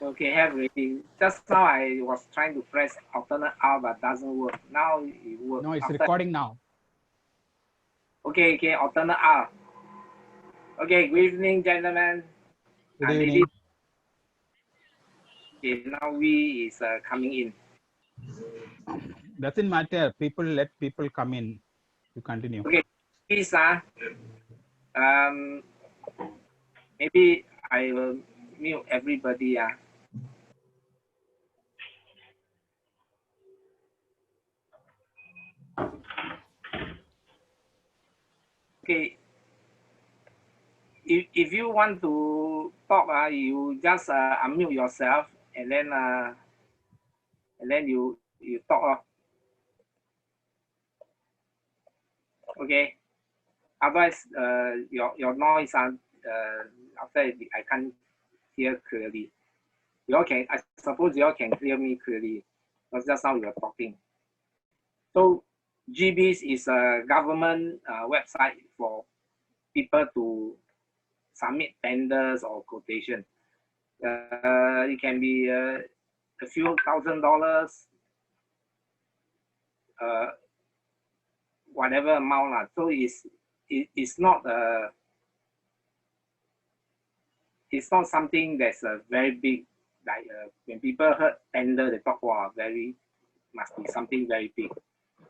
Okay, have already. Just now I was trying to press alternate R but doesn't work. Now it works. No, it's After recording now. okay, alternate R. Okay, good evening, gentlemen. Good Ladies. evening. Okay, now we is coming in. Doesn't matter. People let people come in. You continue. Okay, please, um, maybe I will mute everybody. Okay, if you want to talk, you just unmute yourself and then you talk. Okay. Otherwise, your noise after I can't hear clearly. You all can. I suppose you all can hear me clearly because just now you are talking. So Gebiz is a government website for people to submit tenders or quotation. It can be a few $1,000, uh, whatever amount lah. So it's not it's not something that's a very big, like when people heard tender, they talk, wow, must be something very big.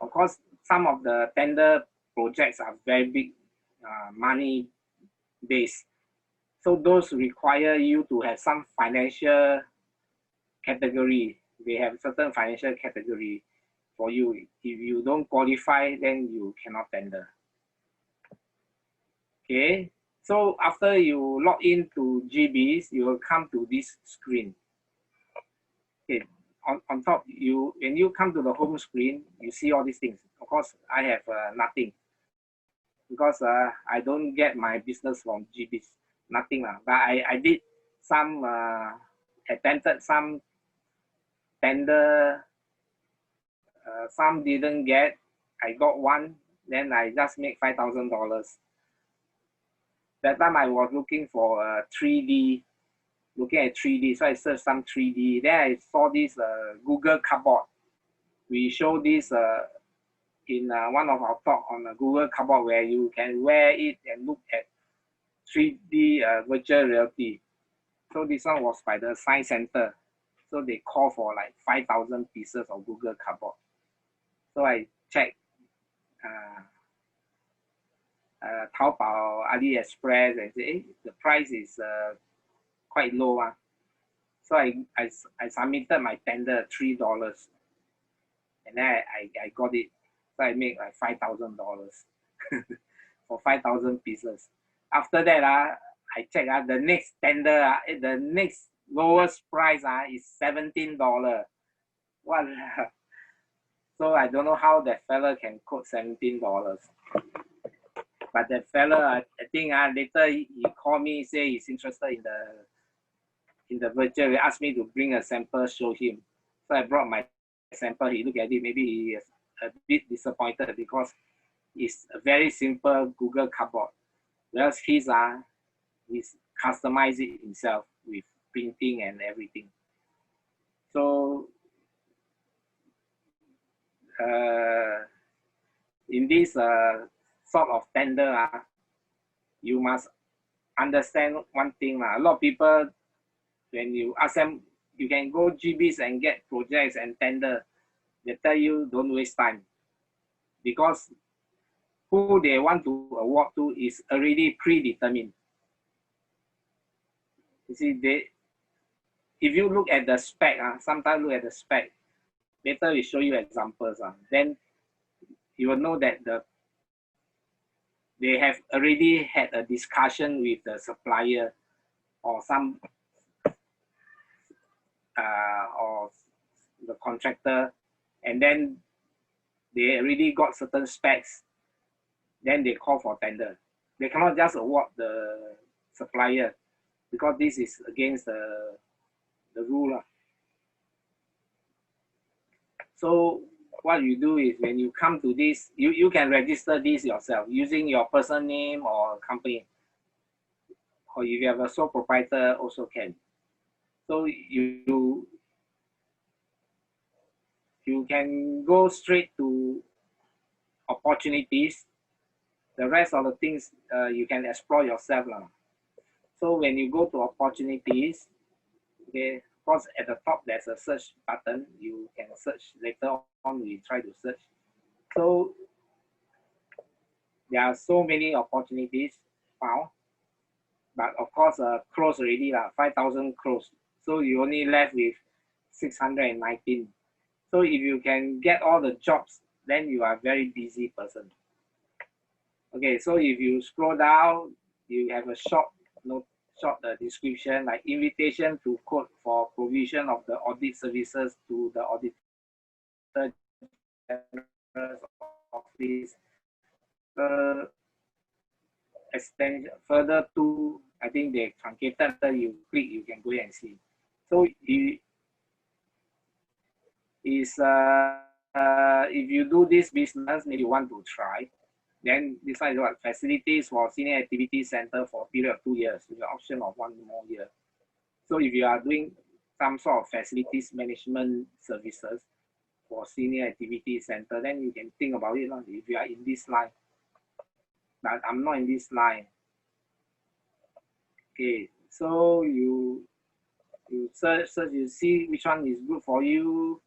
Of course, some of the tender projects are very big, money based. So those require you to have some financial category. They have certain financial category for you. If you don't qualify, then you cannot tender. Okay. So after you log into GBs, you will come to this screen. Okay, on top, when you come to the home screen, you see all these things. Of course, I have nothing because I don't get my business from GBs, nothing lah. But I did some attempted some tender, some didn't get. I got one, then I just make $5,000. That time I was looking for 3D, looking at 3D, so I searched some 3D. Then I saw this Google Cardboard. We show this in one of our talk on the Google Cardboard where you can wear it and look at 3D virtual reality. So this one was by the Science Center. So they call for like 5,000 pieces of Google Cardboard. So I checked Taobao, AliExpress and say, hey, the price is quite low. So I submitted my tender $3 and then I got it. So I make like $5,000 for 5,000 pieces. After that, I check the next tender, the next lowest price is $17. What? So I don't know how that fella can quote $17. But that fella, I think later he called me, say he's interested in the virtual. He asked me to bring a sample, show him. So I brought my sample. He looked at it. Maybe he is a bit disappointed because it's a very simple Google Cardboard. Whereas he's customized it himself with printing and everything. So in this sort of tender, you must understand one thing. A lot of people, when you ask them, you can go GBs and get projects and tender, they tell you don't waste time because who they want to award to is already predetermined. You see, if you look at the spec, sometimes look at the spec, later we show you examples, then you will know that they have already had a discussion with the supplier or some or the contractor, and then they already got certain specs, then they call for tender. They cannot just award the supplier because this is against the rule. So what you do is when you come to this, you can register this yourself using your personal name or company. Or if you have a sole proprietor, also can. So you can go straight to opportunities. The rest of the things you can explore yourself lah. So when you go to opportunities, okay, of course at the top there's a search button. You can search later on. We try to search. So there are so many opportunities found, but of course closed already lah. 5,000 closed. So you only left with 619. So if you can get all the jobs, then you are a very busy person. Okay, so if you scroll down, you have a short description like invitation to quote for provision of the audit services to the auditor general's office. Extend further to, I think they truncated. After you click, you can go and see. So it is if you do this business, maybe you want to try. Then this one is what? Facilities for Senior Activity Center for a period of 2 years with the option of 1 more year. So if you are doing some sort of facilities management services for Senior Activity Center, then you can think about it if you are in this line. But I'm not in this line. Okay, so you search, you see which one is good for you.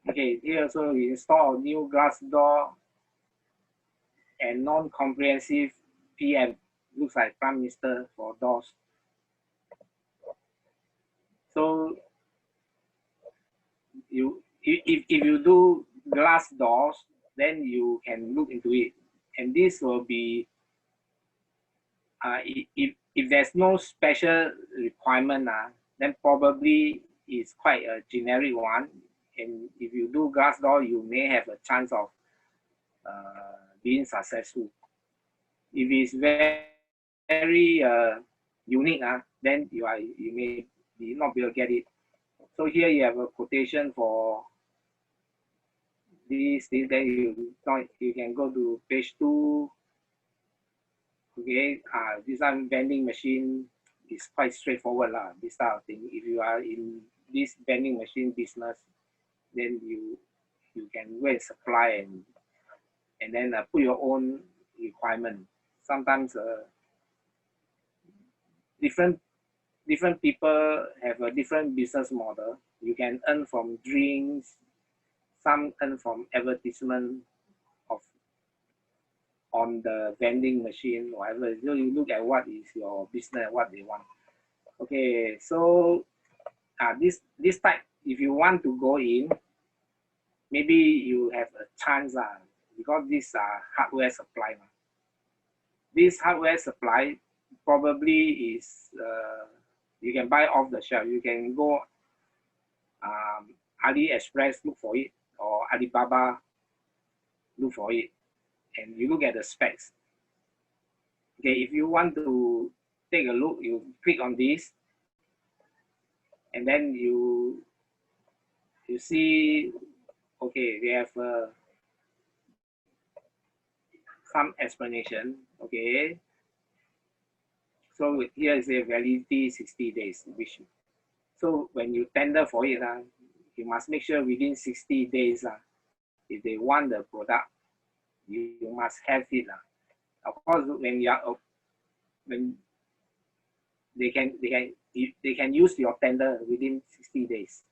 Okay, here also we install a new glass door and non-comprehensive PM. Looks like Prime Minister for doors. So if you do glass doors, then you can look into it. And this will be, if there's no special requirement, then probably it's quite a generic one. And if you do glass door, you may have a chance of being successful. If it's very unique, then you may not be able to get it. So here you have a quotation for this. Then you can go to page 2. Okay, this one vending machine is quite straightforward lah. This type of thing. If you are in this vending machine business, then you can go and supply and then put your own requirement. Sometimes different people have a different business model. You can earn from drinks, some earn from advertisement on the vending machine, whatever. So you look at what is your business, what they want. Okay, so this type, if you want to go in, maybe you have a chance because this hardware supply. This hardware supply probably is you can buy off the shelf. You can go AliExpress, look for it, or Alibaba, look for it, and you look at the specs. Okay, if you want to take a look, you click on this, and then you see, okay, they have some explanation. Okay, so here is a validity 60 days. So when you tender for it, you must make sure within 60 days, if they want the product, you must have it. Of course, when they can use your tender within 60 days.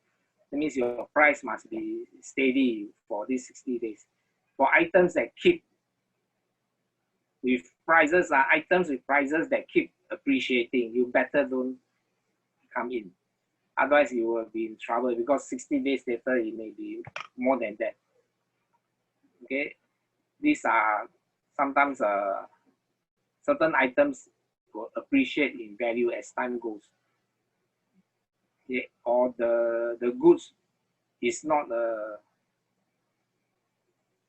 That means your price must be steady for these 60 days. For items that keep with prices, items with prices that keep appreciating, you better don't come in. Otherwise, you will be in trouble because 60 days later, it may be more than that. Okay, these are sometimes certain items will appreciate in value as time goes. Okay, or the goods is not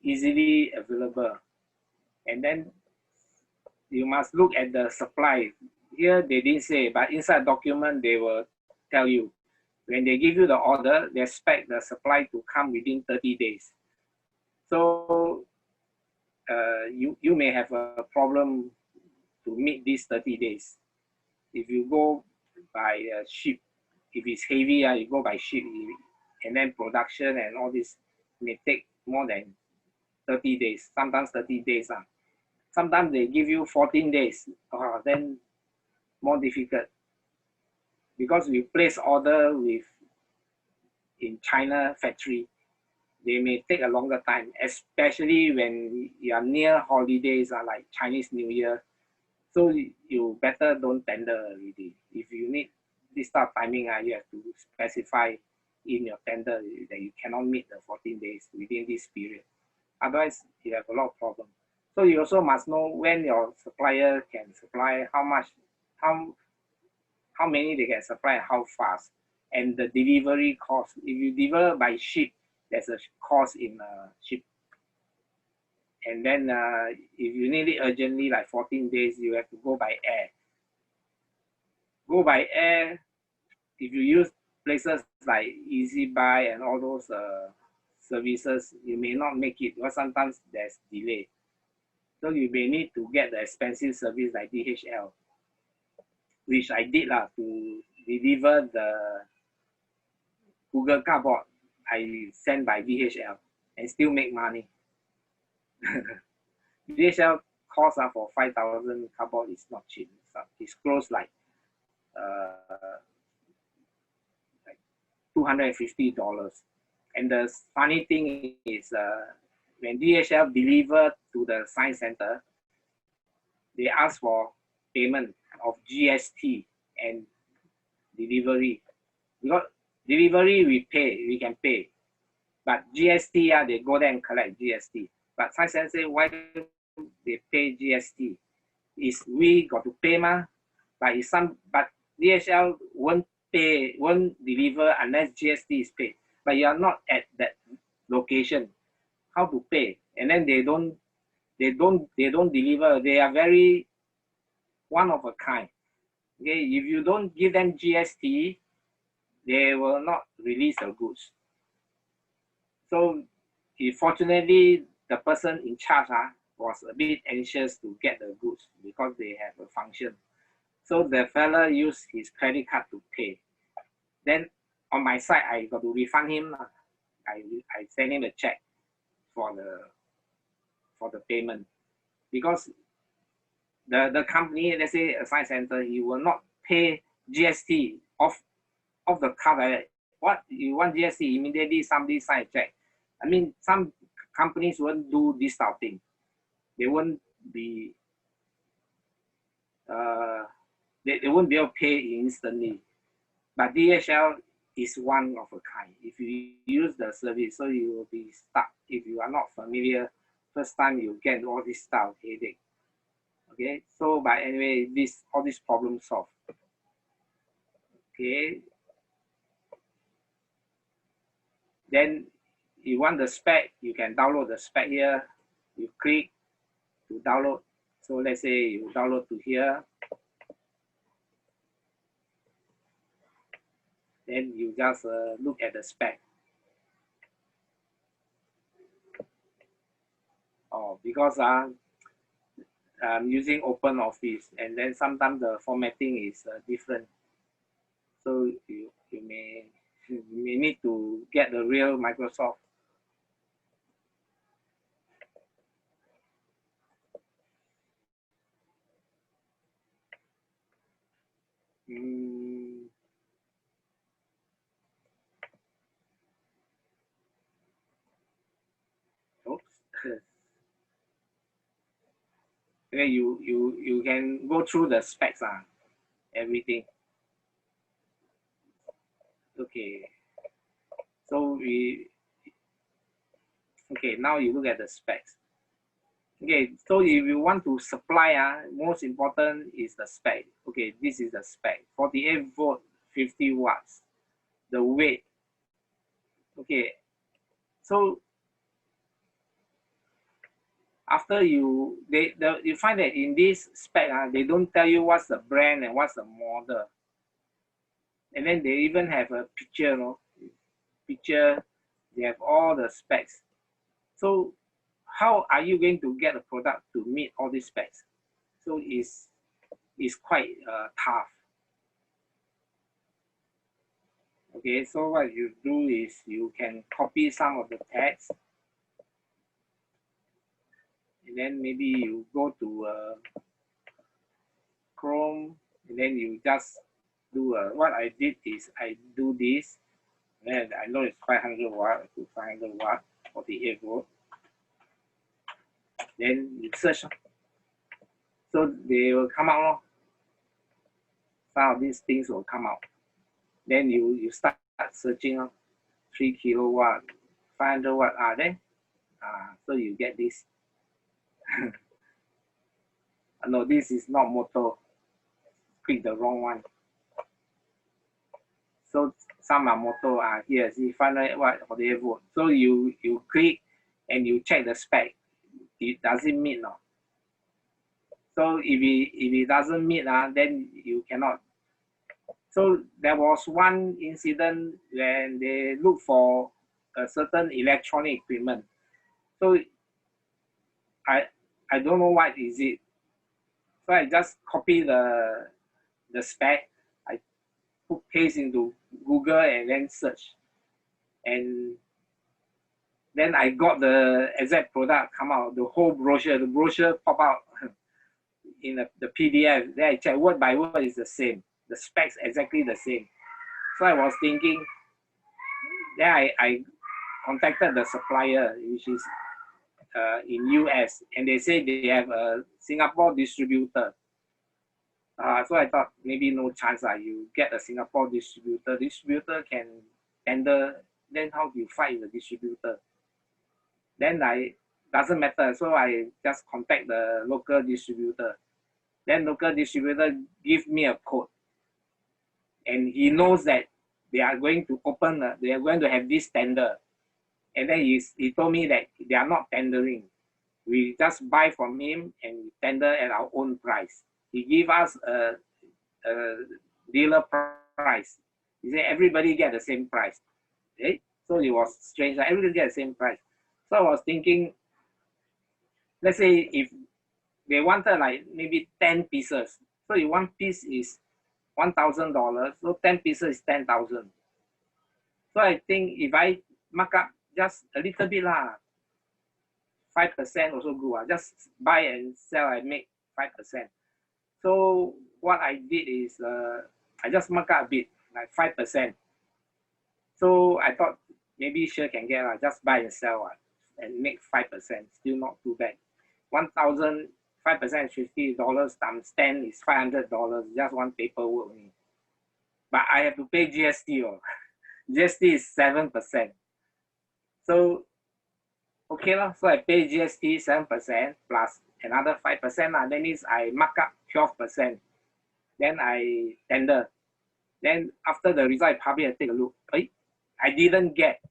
easily available, and then you must look at the supply. Here they didn't say, but inside document they will tell you. When they give you the order, they expect the supply to come within 30 days. So you may have a problem to meet these 30 days. If you go by ship, if it's heavy, you go by ship, and then production and all this may take more than 30 days, sometimes 30 days. Sometimes they give you 14 days, then more difficult. Because we place order with in China factory, they may take a longer time, especially when you are near holidays like Chinese New Year. So you better don't tender already. If you need this type of timing, you have to specify in your tender that you cannot meet the 14 days within this period. Otherwise, you have a lot of problems. So you also must know when your supplier can supply, how much, how many they can supply, how fast, and the delivery cost. If you deliver by ship, there's a cost in ship. And then if you need it urgently, like 14 days, you have to go by air. Go by air, if you use places like Easy Buy and all those services, you may not make it because sometimes there's delay. So you may need to get the expensive service like DHL, which I did to deliver the Google Cardboard I sent by DHL and still make money. DHL cost for 5,000 cardboard is not cheap. It's close like $250. And the funny thing is when DHL delivered to the science center, they ask for payment of GST and delivery. Because delivery we can pay. But GST, they go there and collect GST. But science center say, why they pay GST? Is we got to pay but DHL won't deliver unless GST is paid. But you are not at that location. How to pay? And then they don't deliver. They are very one of a kind. Okay, if you don't give them GST, they will not release the goods. So fortunately, the person in charge was a bit anxious to get the goods because they have a function. So the fella used his credit card to pay. Then on my side, I got to refund him. I send him a check for the payment because the company, let's say a science center, he will not pay GST of the card. What you want GST? Immediately somebody sign a check. I mean, some companies won't do this type of thing. They won't be they won't be able to pay instantly. But DHL is one of a kind. If you use the service, so you will be stuck. If you are not familiar, first time you get all this stuff headache. Okay, so but anyway, all this problem solved. Okay. Then you want the spec, you can download the spec here. You click to download. So let's say you download to here. Then you just look at the spec. Because I'm using Open Office, and then sometimes the formatting is different. So you may need to get the real Microsoft. Oops. Okay, you can go through the specs, everything. Okay. So now you look at the specs. Okay, so if you want to supply, most important is the spec. Okay, this is the spec. 48 volt, 50 watts. The weight. Okay, so after you find that in this spec, they don't tell you what's the brand and what's the model. And then they even have a picture, picture, they have all the specs. So how are you going to get a product to meet all these specs? So it's is quite tough. Okay, so what you do is you can copy some of the text, and then maybe you go to Chrome, and then you just do what I did is I do this, and I know it's 500 watt to 500 watt, 48 volt. Then you search, so they will come out. Some of these things will come out. Then you start searching 3 kilowatt, 500 watt are there. So you get this. No, this is not motor. Click the wrong one. So some are motor are here. See 500 watt 48 volt. So you click and you check the spec. Does it meet or not? So if it doesn't meet, then you cannot. So there was one incident when they look for a certain electronic equipment. So I don't know what is it. So I just copy the spec. I put paste into Google and then search. And then I got the exact product come out, the whole brochure. The brochure pop out in the PDF. Then I check word by word is the same. The specs exactly the same. So I was thinking, then I contacted the supplier, which is in US, and they say they have a Singapore distributor. So I thought maybe no chance. You get a Singapore distributor. Distributor can tender. Then how do you fight the distributor? Then doesn't matter. So I just contact the local distributor. Then local distributor give me a code, and he knows that they are going to open. They are going to have this tender, and then he told me that they are not tendering. We just buy from him and tender at our own price. He gave us a dealer price. He said everybody get the same price. Okay? So it was strange. Everybody get the same price. So I was thinking, let's say if they wanted like maybe 10 pieces. So if one piece is $1,000, so 10 pieces is 10,000. So I think if I mark up just a little bit 5% also good. Just buy and sell, I make 5%. So what I did is I just mark up a bit, like 5%. So I thought maybe sure can get just buy and sell and make 5%. Still not too bad. 1,000, 5% is $50 times 10 is $500. Just one paperwork only. But I have to pay GST. GST is 7%. So okay, so I pay GST 7% plus another 5%. That means I mark up 12%. Then I tender. Then after the result, I publish, I take a look. I didn't get.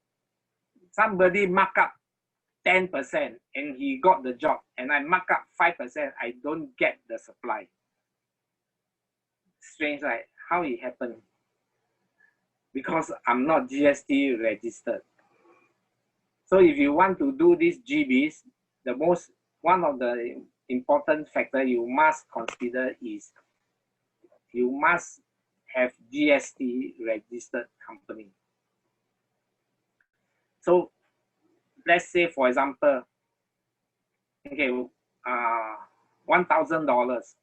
Somebody mark up 10% and he got the job, and I mark up 5%. I don't get the supply. Strange, right? How it happened? Because I'm not GST registered. So if you want to do this Gebiz, one of the important factor you must consider is you must have GST registered company. So let's say, for example, okay, $1,000.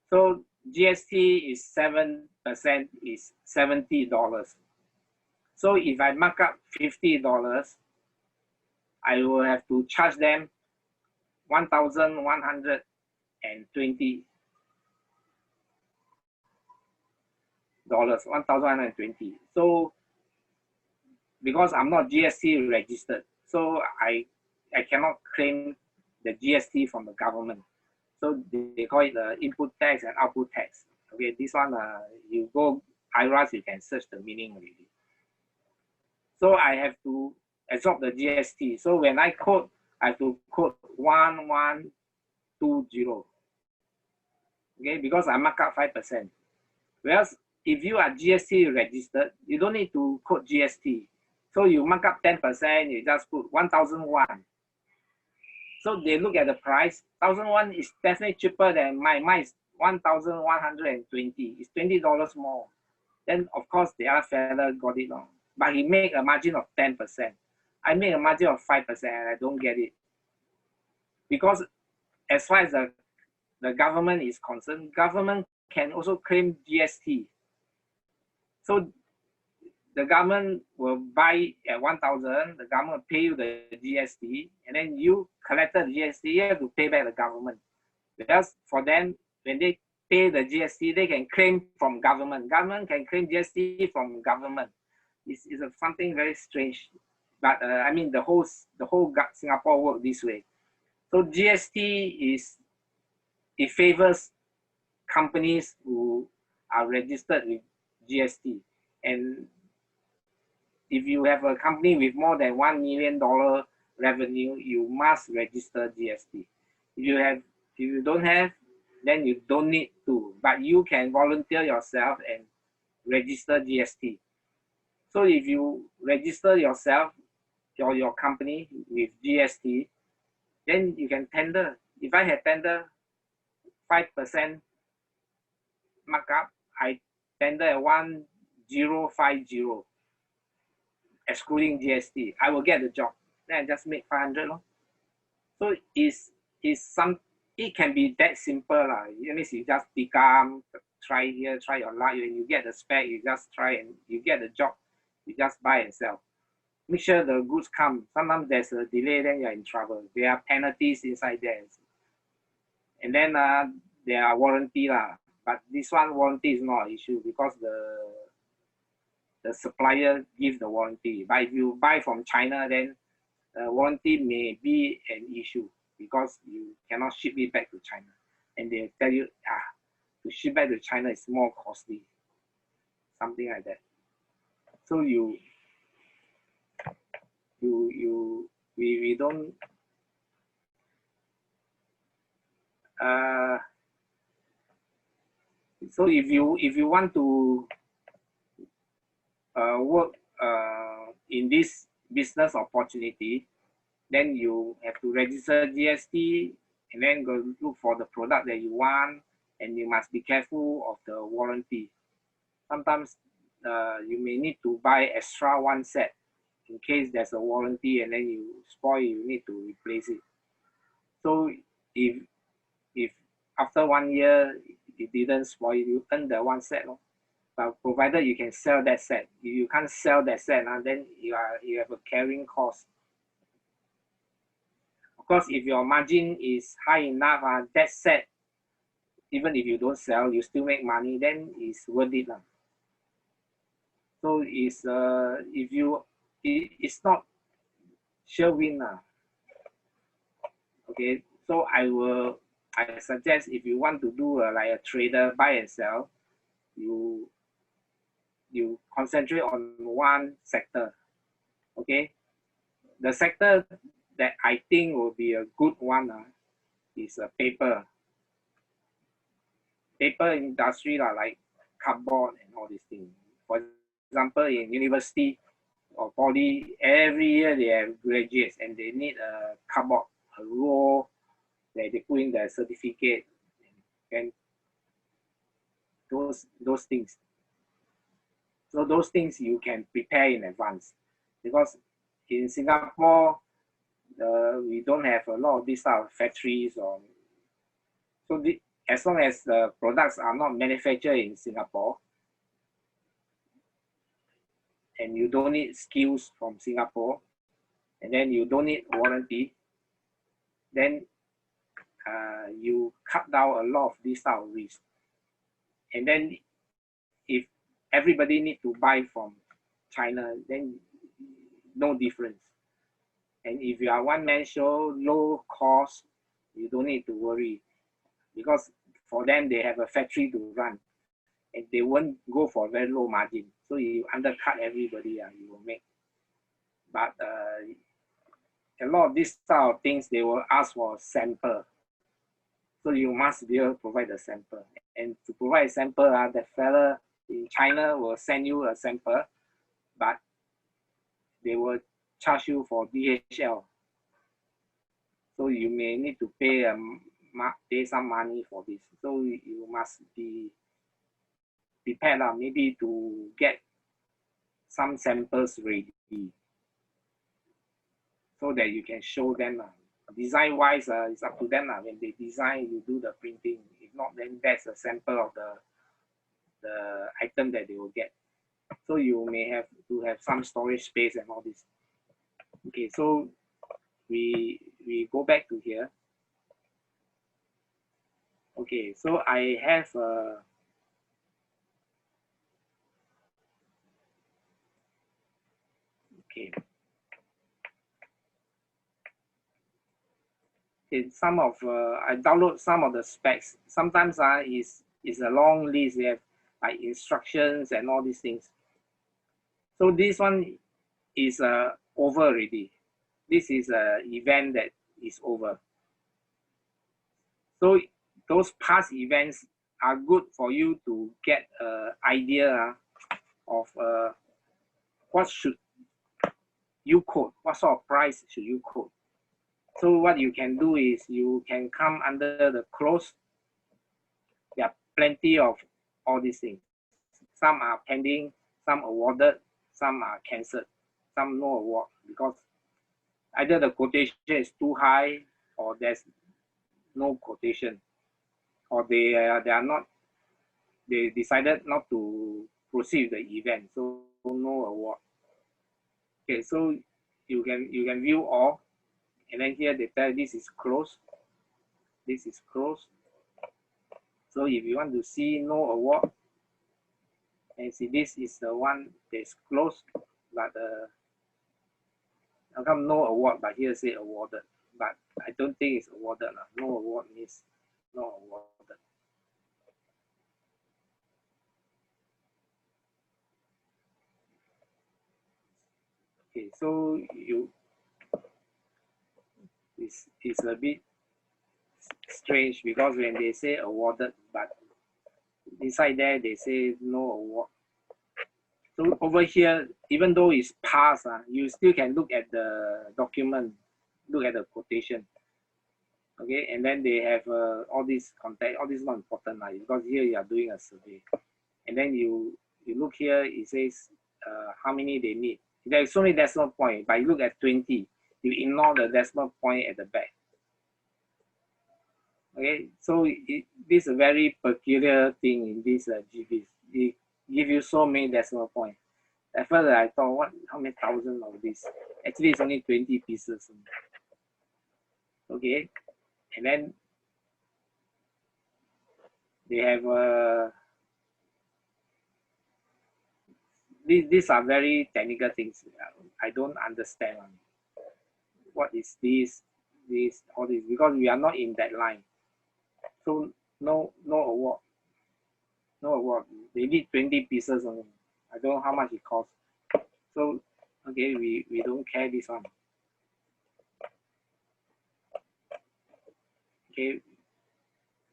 So GST is 7% is $70. So if I mark up $50, I will have to charge them $1,120. $1,120. So because I'm not GST registered, so I cannot claim the GST from the government. So they call it the input tax and output tax. Okay, this one you go IRAS, you can search the meaning already. So I have to absorb the GST. So when I quote, I have to quote 1120. Okay, because I mark up 5%. Whereas if you are GST registered, you don't need to quote GST. So you mark up 10%, you just put 1,001. So they look at the price. 1,001 is definitely cheaper than mine. Mine is 1,120. It's $20 more. Then of course the other fella got it wrong, but he made a margin of 10%. I make a margin of 5%, and I don't get it because as far as the government is concerned, government can also claim GST. So the government will buy at 1,000, the government will pay you the GST, and then you collected the GST, you have to pay back the government. Because for them, when they pay the GST, they can claim from government. Government can claim GST from government. It's something very strange. But I mean, the whole Singapore work this way. So GST it favors companies who are registered with GST. And if you have a company with more than $1 million revenue, you must register GST. If you don't have, then you don't need to, but you can volunteer yourself and register GST. So if you register yourself or your company with GST, then you can tender. If I had tender 5% markup, I tender at 1,050, excluding GST. I will get the job. Then I just make 500. So it can be that simple. It means you just become, try here, try your luck. When you get the spec, you just try and you get the job. You just buy and sell. Make sure the goods come. Sometimes there's a delay, then you're in trouble. There are penalties inside there. And then there are warranty. But this one, warranty is not an issue because the supplier gives the warranty. But if you buy from China, then warranty may be an issue because you cannot ship it back to China. And they tell you, to ship back to China is more costly. Something like that. So we don't so if you want to work in this business opportunity, then you have to register GST and then go look for the product that you want, and you must be careful of the warranty. Sometimes you may need to buy extra one set in case there's a warranty and then you spoil, you need to replace it. So if after 1 year it didn't spoil, you earn the one set. But provided you can sell that set. If you can't sell that set, then you have a carrying cost. Of course, if your margin is high enough, that set, even if you don't sell, you still make money, then it's worth it. So it's not sure win. Okay, so I suggest if you want to do like a trader, buy and sell, you concentrate on one sector. Okay, the sector that I think will be a good one is paper industry, like cardboard and all these things. For example, in university or poly, every year they have graduates and they need a cardboard, a roll that they put in their certificate, and those things. So those things you can prepare in advance, because in Singapore we don't have a lot of these type of factories, so as long as the products are not manufactured in Singapore and you don't need skills from Singapore, and then you don't need warranty, then you cut down a lot of these type of risks. And then if everybody need to buy from China, then no difference. And if you are one-man show, low cost, you don't need to worry, because for them they have a factory to run and they won't go for very low margin. So you undercut everybody, you will make. But a lot of these type of things, they will ask for a sample. So you must be able to provide a sample. And to provide a sample, the fella in China will send you a sample, but they will charge you for DHL. So you may need to pay some money for this. So you must be prepared maybe to get some samples ready so that you can show them. Design wise, it's up to them. When they design, you do the printing. If not, then that's a sample of the item that they will get. So you may have to have some storage space and all this. Okay, so we go back to here. Okay, so I have okay. Some of I download some of the specs. Sometimes is a long list. They have like instructions and all these things. So this one is over already. This is an event that is over. So those past events are good for you to get an idea of what should you quote, what sort of price should you quote. So what you can do is you can come under the close. There are plenty of all these things. Some are pending, some awarded, some are cancelled, some no award because either the quotation is too high or there's no quotation, or they are not. They decided not to proceed with the event, so no award. Okay, so you can view all, and then here they tell this is closed. This is closed. So if you want to see no award, and see this is the one that's closed, but how come no award? But here say awarded, but I don't think it's awarded. No award means no awarded. Okay, so it's a bit strange because when they say awarded, but inside there they say no award. So over here, even though it's passed, you still can look at the document, look at the quotation. Okay, and then they have all this contact, all this is not important because here you are doing a survey. And then you look here, it says how many they need. There's so many decimal points, but you look at 20, you ignore the decimal point at the back. Okay, so this is a very peculiar thing in this Gebiz. It give you so many decimal points. At first I thought, how many thousands of this? Actually, it's only 20 pieces. Okay, and then they have these are very technical things. I don't understand what is this, all this, because we are not in that line. So no award. No award. They need 20 pieces only. I don't know how much it costs. So okay, we don't care this one. Okay,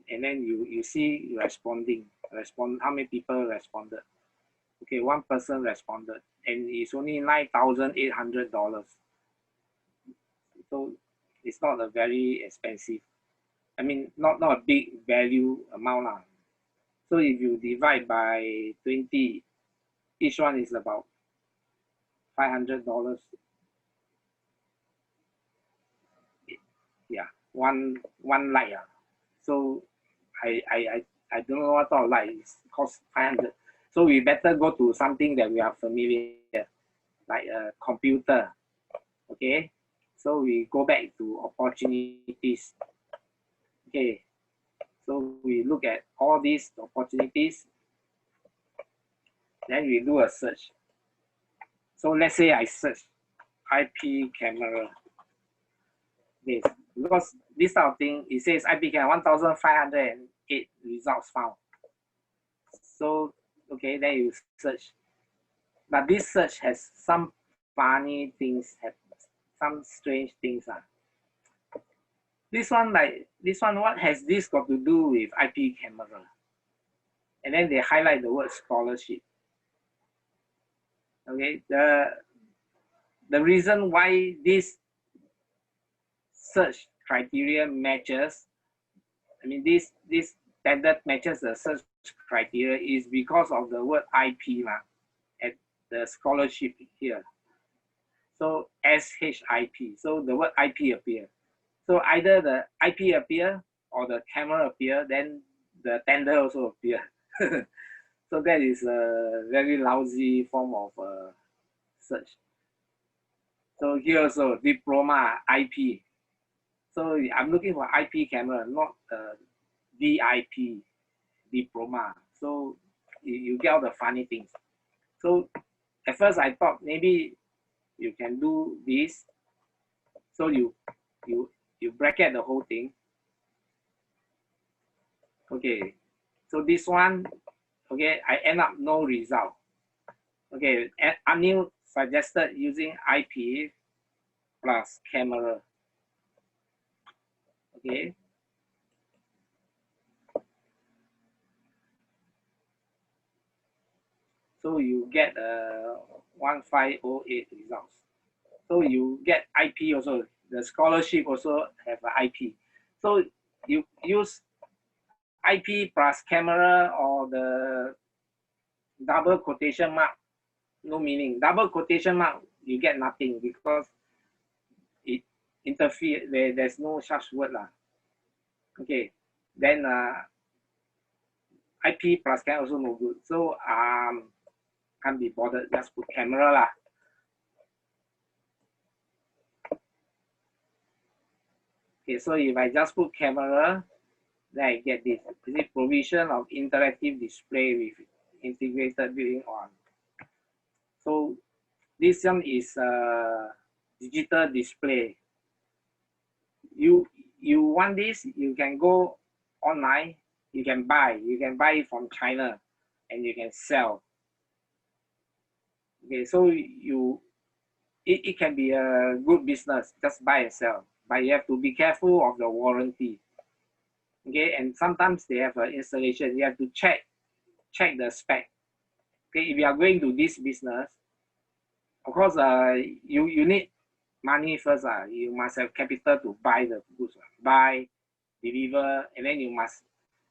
and then you see responding. How many people responded? Okay, one person responded, and it's only $9,800. So it's not a very expensive. I mean, not a big value amount. So if you divide by 20, each one is about $500. Yeah, one light. So I don't know what sort of light. It costs 500. So we better go to something that we are familiar, like a computer. Okay, so we go back to opportunities. Okay, so we look at all these opportunities, then we do a search. So let's say I search IP camera. Yes, because this type of thing, it says IP camera 1,508 results found. So okay, then you search. But this search has some funny things, some strange things. This one, what has this got to do with IP camera? And then they highlight the word scholarship. Okay, the reason why this search criteria matches, I mean this standard matches the search criteria is because of the word IP at the scholarship here. So SHIP. So the word IP appear. So either the IP appear or the camera appear, then the tender also appear. So that is a very lousy form of search. So here also diploma IP. So I'm looking for IP camera, not VIP diploma. So you get all the funny things. So at first I thought maybe you can do this. So you bracket the whole thing. Okay. So this one, okay, I end up no result. Okay, Anil suggested using IP plus camera. Okay. So you get 1508 results. So you get IP also. The scholarship also have an IP. So you use IP plus camera or the double quotation mark, no meaning. Double quotation mark, you get nothing because it interfere. There's no such word lah. Okay, then IP plus camera also no good. So can't be bothered. Just put camera lah. Okay, so if I just put camera, then I get this. Is it provision of interactive display with integrated viewing on? So this one is digital display. You want this, you can go online, you can buy it from China and you can sell. Okay, so it can be a good business, just buy and sell, but you have to be careful of the warranty. Okay, and sometimes they have an installation, you have to check the spec. Okay, if you are going to this business, of course you need money first. You must have capital to buy the goods, buy, deliver, and then you must,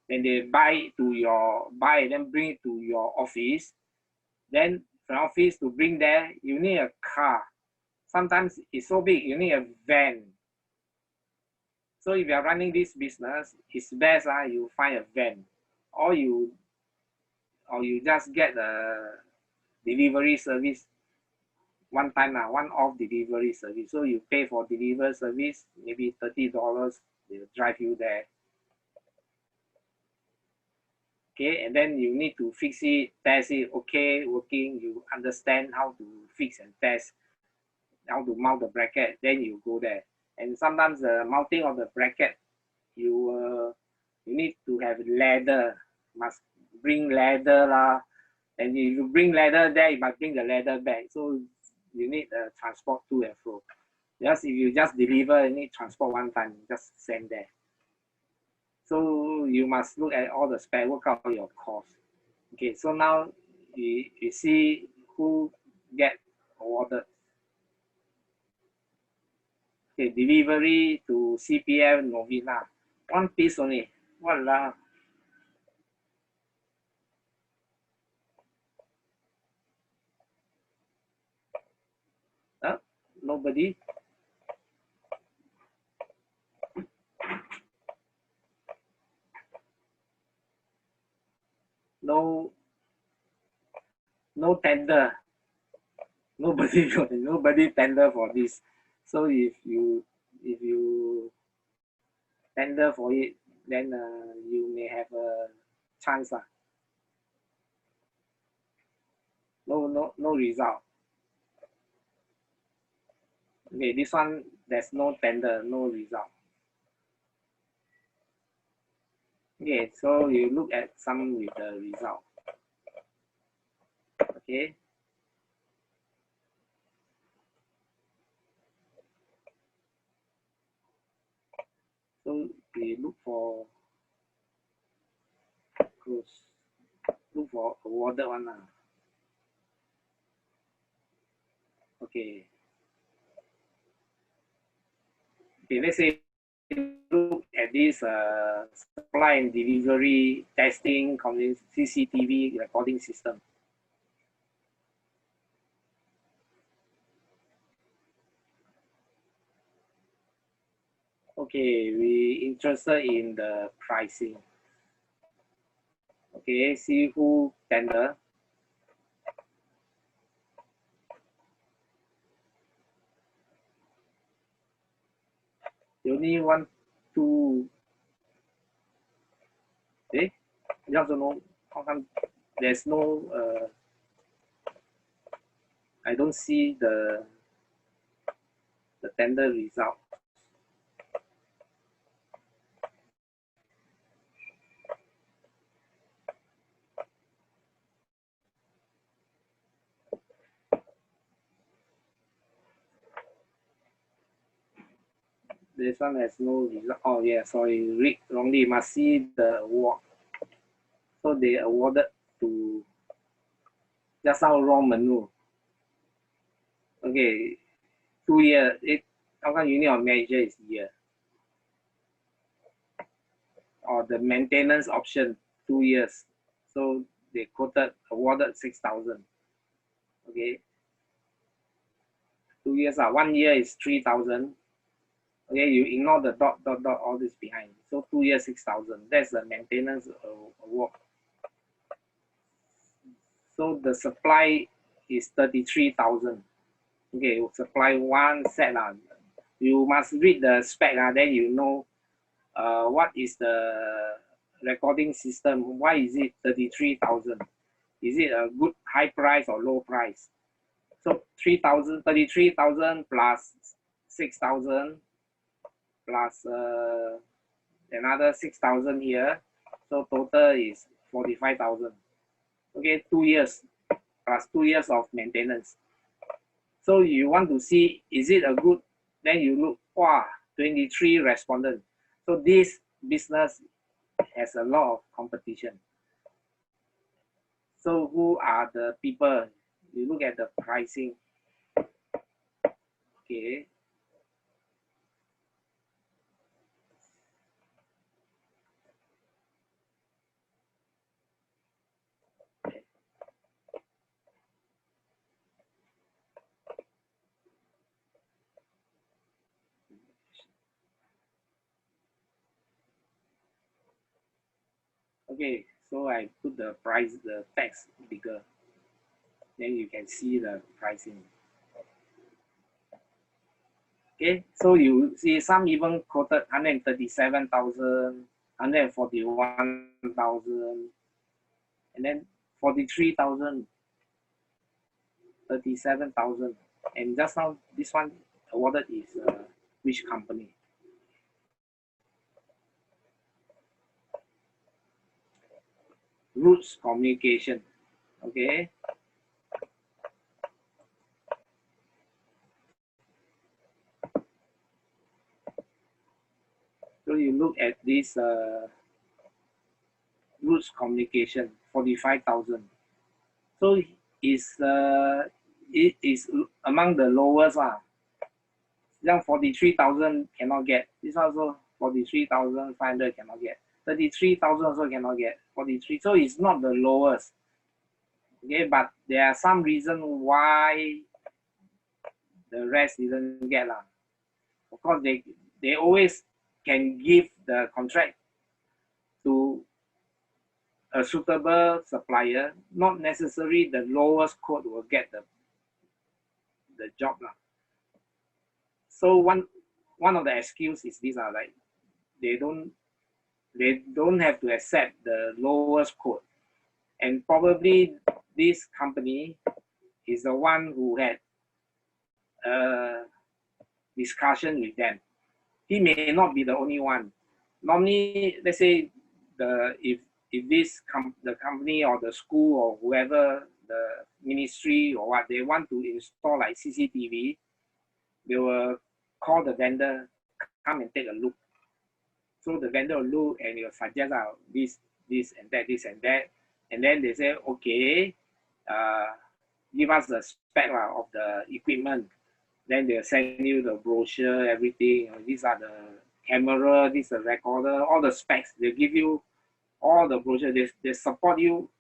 when they buy and then bring it to your office, then from office to bring there, you need a car. Sometimes it's so big, you need a van. So if you are running this business, it's best you find a van, or you just get a delivery service one time, one-off delivery service. So you pay for delivery service, maybe $30, they'll drive you there. Okay, and then you need to fix it, test it, okay, working, you understand how to fix and test, how to mount the bracket, then you go there. And sometimes the mounting of the bracket, you need to have leather, must bring leather lah. And if you bring leather there, you must bring the leather back. So you need transport to and fro. Just if you just deliver, you need transport one time, just send there. So you must look at all the spec, work out your cost. Okay, so now you see who get awarded. Okay, delivery to CPF Novena. One piece only. Walao. Huh? Nobody. No tender. Nobody tender for this. So if you tender for it, then you may have a chance. No result. Okay, this one there's no tender, no result. Okay, so you look at some with the result. Okay. So we look for awarded one. Okay. Okay, let's say look at this supply and delivery testing CCTV recording system. Okay, we interested in the pricing. Okay, see who tender. You only want to. Eh? You also know how come there's no. I don't see the tender result. This one has no result. Oh yeah, sorry, read wrongly. Must see the award. So they awarded to just now wrong menu. Okay, 2 year. How come unit of measure is year? Or the maintenance option 2 years. So they quoted awarded 6,000. Okay, 2 years 1 year is 3,000. Okay, you ignore the dot all this behind. So 2 years 6,000. That's the maintenance award. So the supply is 33,000. Okay, supply one set You must read the spec then you know what is the recording system. Why is it 33,000? Is it a good high price or low price? So 33,000 plus 6,000 plus another 6,000 here. So total is 45,000. Okay, 2 years plus 2 years of maintenance. So you want to see, is it a good, then you look, wow, 23 respondents. So this business has a lot of competition. So who are the people? You look at the pricing. Okay. Okay, so I put the price, the text bigger. Then you can see the pricing. Okay, so you see some even quoted 137,000, 141,000, and then 43,000, 37,000. And just now, this one awarded is which company? Roots Communication. Okay. So you look at this Roots Communication, 45,000. So it is among the lowest. Young 43,000 cannot get. This also 43,500 cannot get. 33,000 also cannot get. 43. So it's not the lowest. Okay, but there are some reasons why the rest didn't get. Of course, they always can give the contract to a suitable supplier. Not necessarily the lowest quote will get the job. So one of the excuses is this like they don't have to accept the lowest quote. And probably this company is the one who had a discussion with them. He may not be the only one. Normally, let's say if the company or the school or whoever, the ministry or what, they want to install like CCTV, they will call the vendor, come and take a look. So the vendor will look and will suggest this and that, and then they say, okay, give us the spec of the equipment. Then they'll send you the brochure, everything. These are the camera, this is a recorder, all the specs. They give you all the brochure. They support you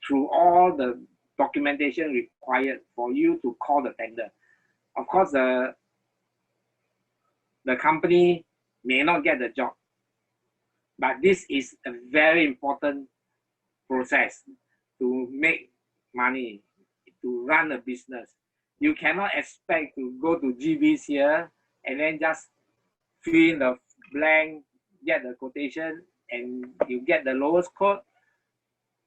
through all the documentation required for you to call the tender. Of course, the company may not get the job, but this is a very important process to make money, to run a business. You cannot expect to go to Gebiz here and then just fill in the blank, get the quotation, and you get the lowest quote.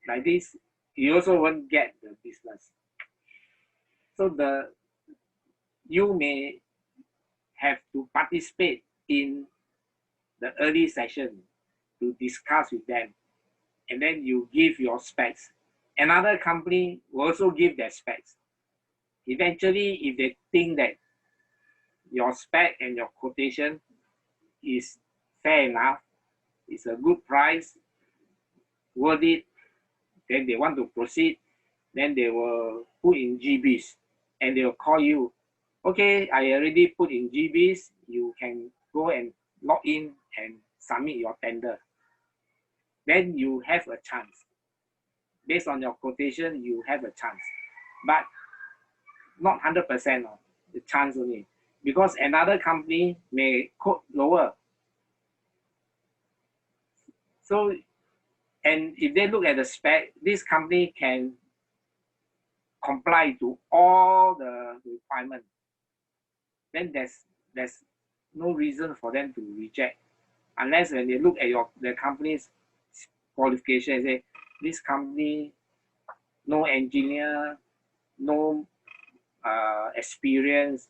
Like this, you also won't get the business. So you may have to participate in the early session to discuss with them, and then you give your specs. Another company will also give their specs. Eventually, if they think that your spec and your quotation is fair enough, it's a good price, worth it, then they want to proceed, then they will put in Gebiz and they will call you. Okay, I already put in Gebiz, you can go and log in and submit your tender. Then you have a chance. Based on your quotation, you have a chance. But not 100% of the chance only. Because another company may quote lower. So, and if they look at the spec, this company can comply to all the requirements. Then there's no reason for them to reject, unless when they look at the company's qualification and say, this company, no engineer, no experience,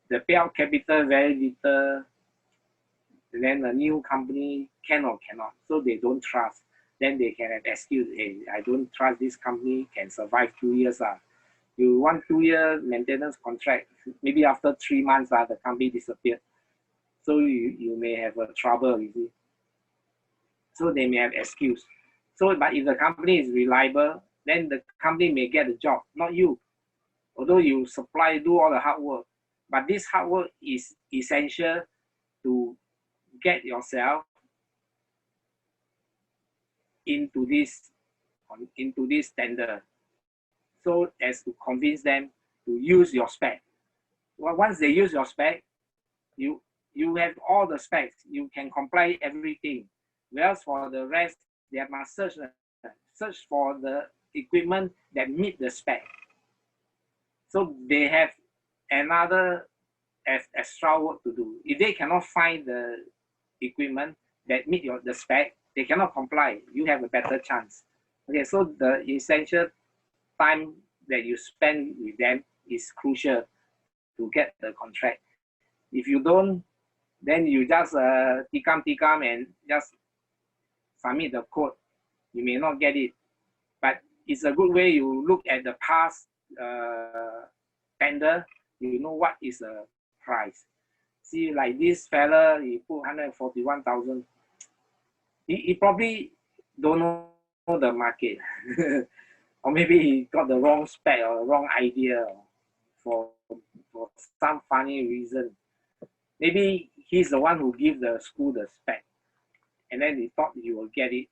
the payout capital very little, and then a new company can or cannot, so they don't trust. Then they can have excuse, hey, I don't trust this company can survive 2 years. You want 2-year maintenance contract, maybe after 3 months the company disappeared. So you may have a trouble, you see. So they may have excuse. So, but if the company is reliable, then the company may get the job, not you. Although you supply, do all the hard work, but this hard work is essential to get yourself into this tender, so as to convince them to use your spec. Well, once they use your spec, you have all the specs, you can comply everything. Whereas for the rest, they must search for the equipment that meet the spec. So they have another extra work to do. If they cannot find the equipment that meet the spec, they cannot comply. You have a better chance. Okay, so the essential time that you spend with them is crucial to get the contract. If you don't, then you just tikam and just submit the code. You may not get it, but it's a good way. You look at the past tender, you know what is the price. See, like this fella, he put 141,000. He probably don't know the market, or maybe he got the wrong spec or wrong idea for some funny reason. Maybe he's the one who gives the school the spec, and then he thought he will get it.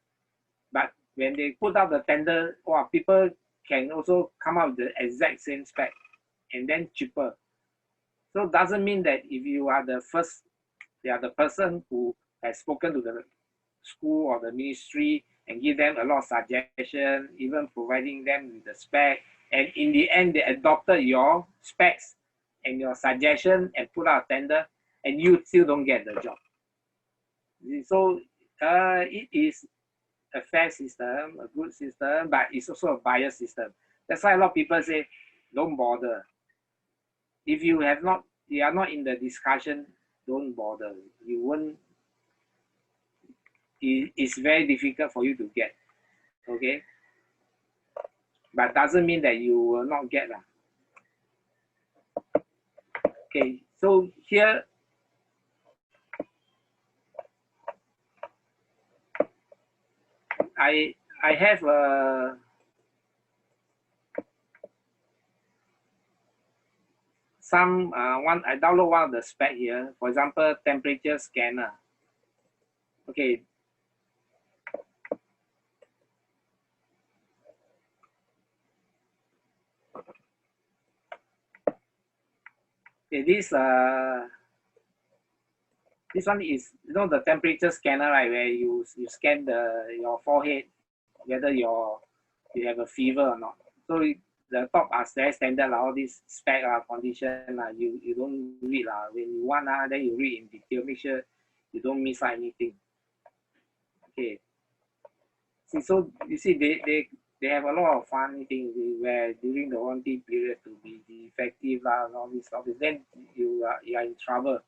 But when they put out the tender, wow, people can also come out with the exact same spec and then cheaper. So it doesn't mean that if you are the person who has spoken to the school or the ministry and give them a lot of suggestions, even providing them with the spec, and in the end they adopted your specs and your suggestion and put out a tender, and you still don't get the job. So it is a fair system, a good system, but it's also a biased system. That's why a lot of people say, don't bother. If you are not in the discussion, don't bother. You won't. It's very difficult for you to get. Okay, but doesn't mean that you will not get lah. Okay, so here I have some I download one of the spec here. For example, temperature scanner. Okay. Okay, this one is, you know, the temperature scanner, right? Where you scan your forehead, whether you have a fever or not. So the top are very standard, all these spec condition, you don't read. When you want, then you read in detail. Make sure you don't miss out anything. Okay. See, so you see, they have a lot of funny things where during the warranty period to be defective and all this stuff. Then you are in trouble.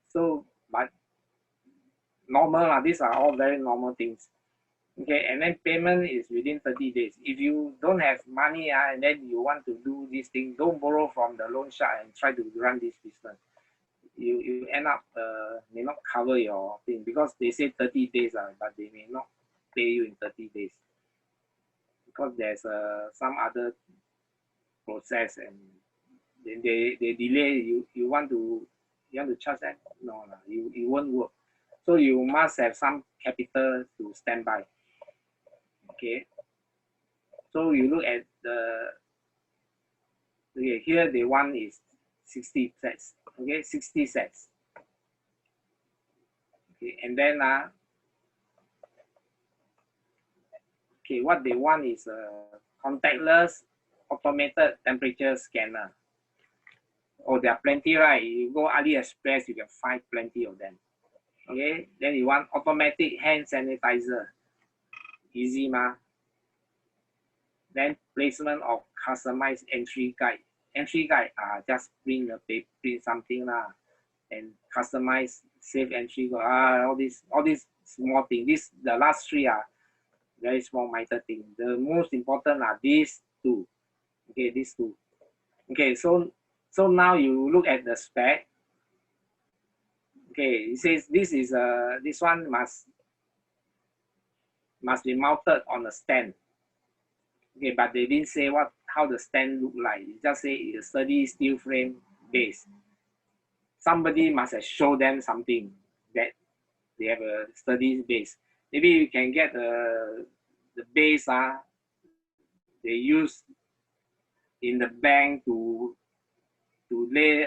So, but normal, these are all very normal things. Okay, and then payment is within 30 days. If you don't have money and then you want to do this thing, don't borrow from the loan shark and try to run this business. You end up may not cover your thing, because they say 30 days, but they may not pay you in 30 days because there's some other process, and then they delay. You want to charge that? No, it won't work. So you must have some capital to stand by. Okay, so you look at here the one is 60 sets. Okay, 60 sets. Okay, and then okay, what they want is a contactless automated temperature scanner. Oh, there are plenty, right? You go AliExpress, you can find plenty of them. Okay, then you want automatic hand sanitizer. Easy, ma. Then placement of customized entry guide. Entry guide, just print something and customize safe entry. All these small things. The last three are very small minor things. The most important are these two. Okay, these two. Okay, so now you look at the spec. Okay, it says this one must be mounted on a stand. Okay, but they didn't say how the stand look like. It just say it's a sturdy steel frame base. Somebody must have showed them something that they have a sturdy base. Maybe you can get the base they use in the bank to lay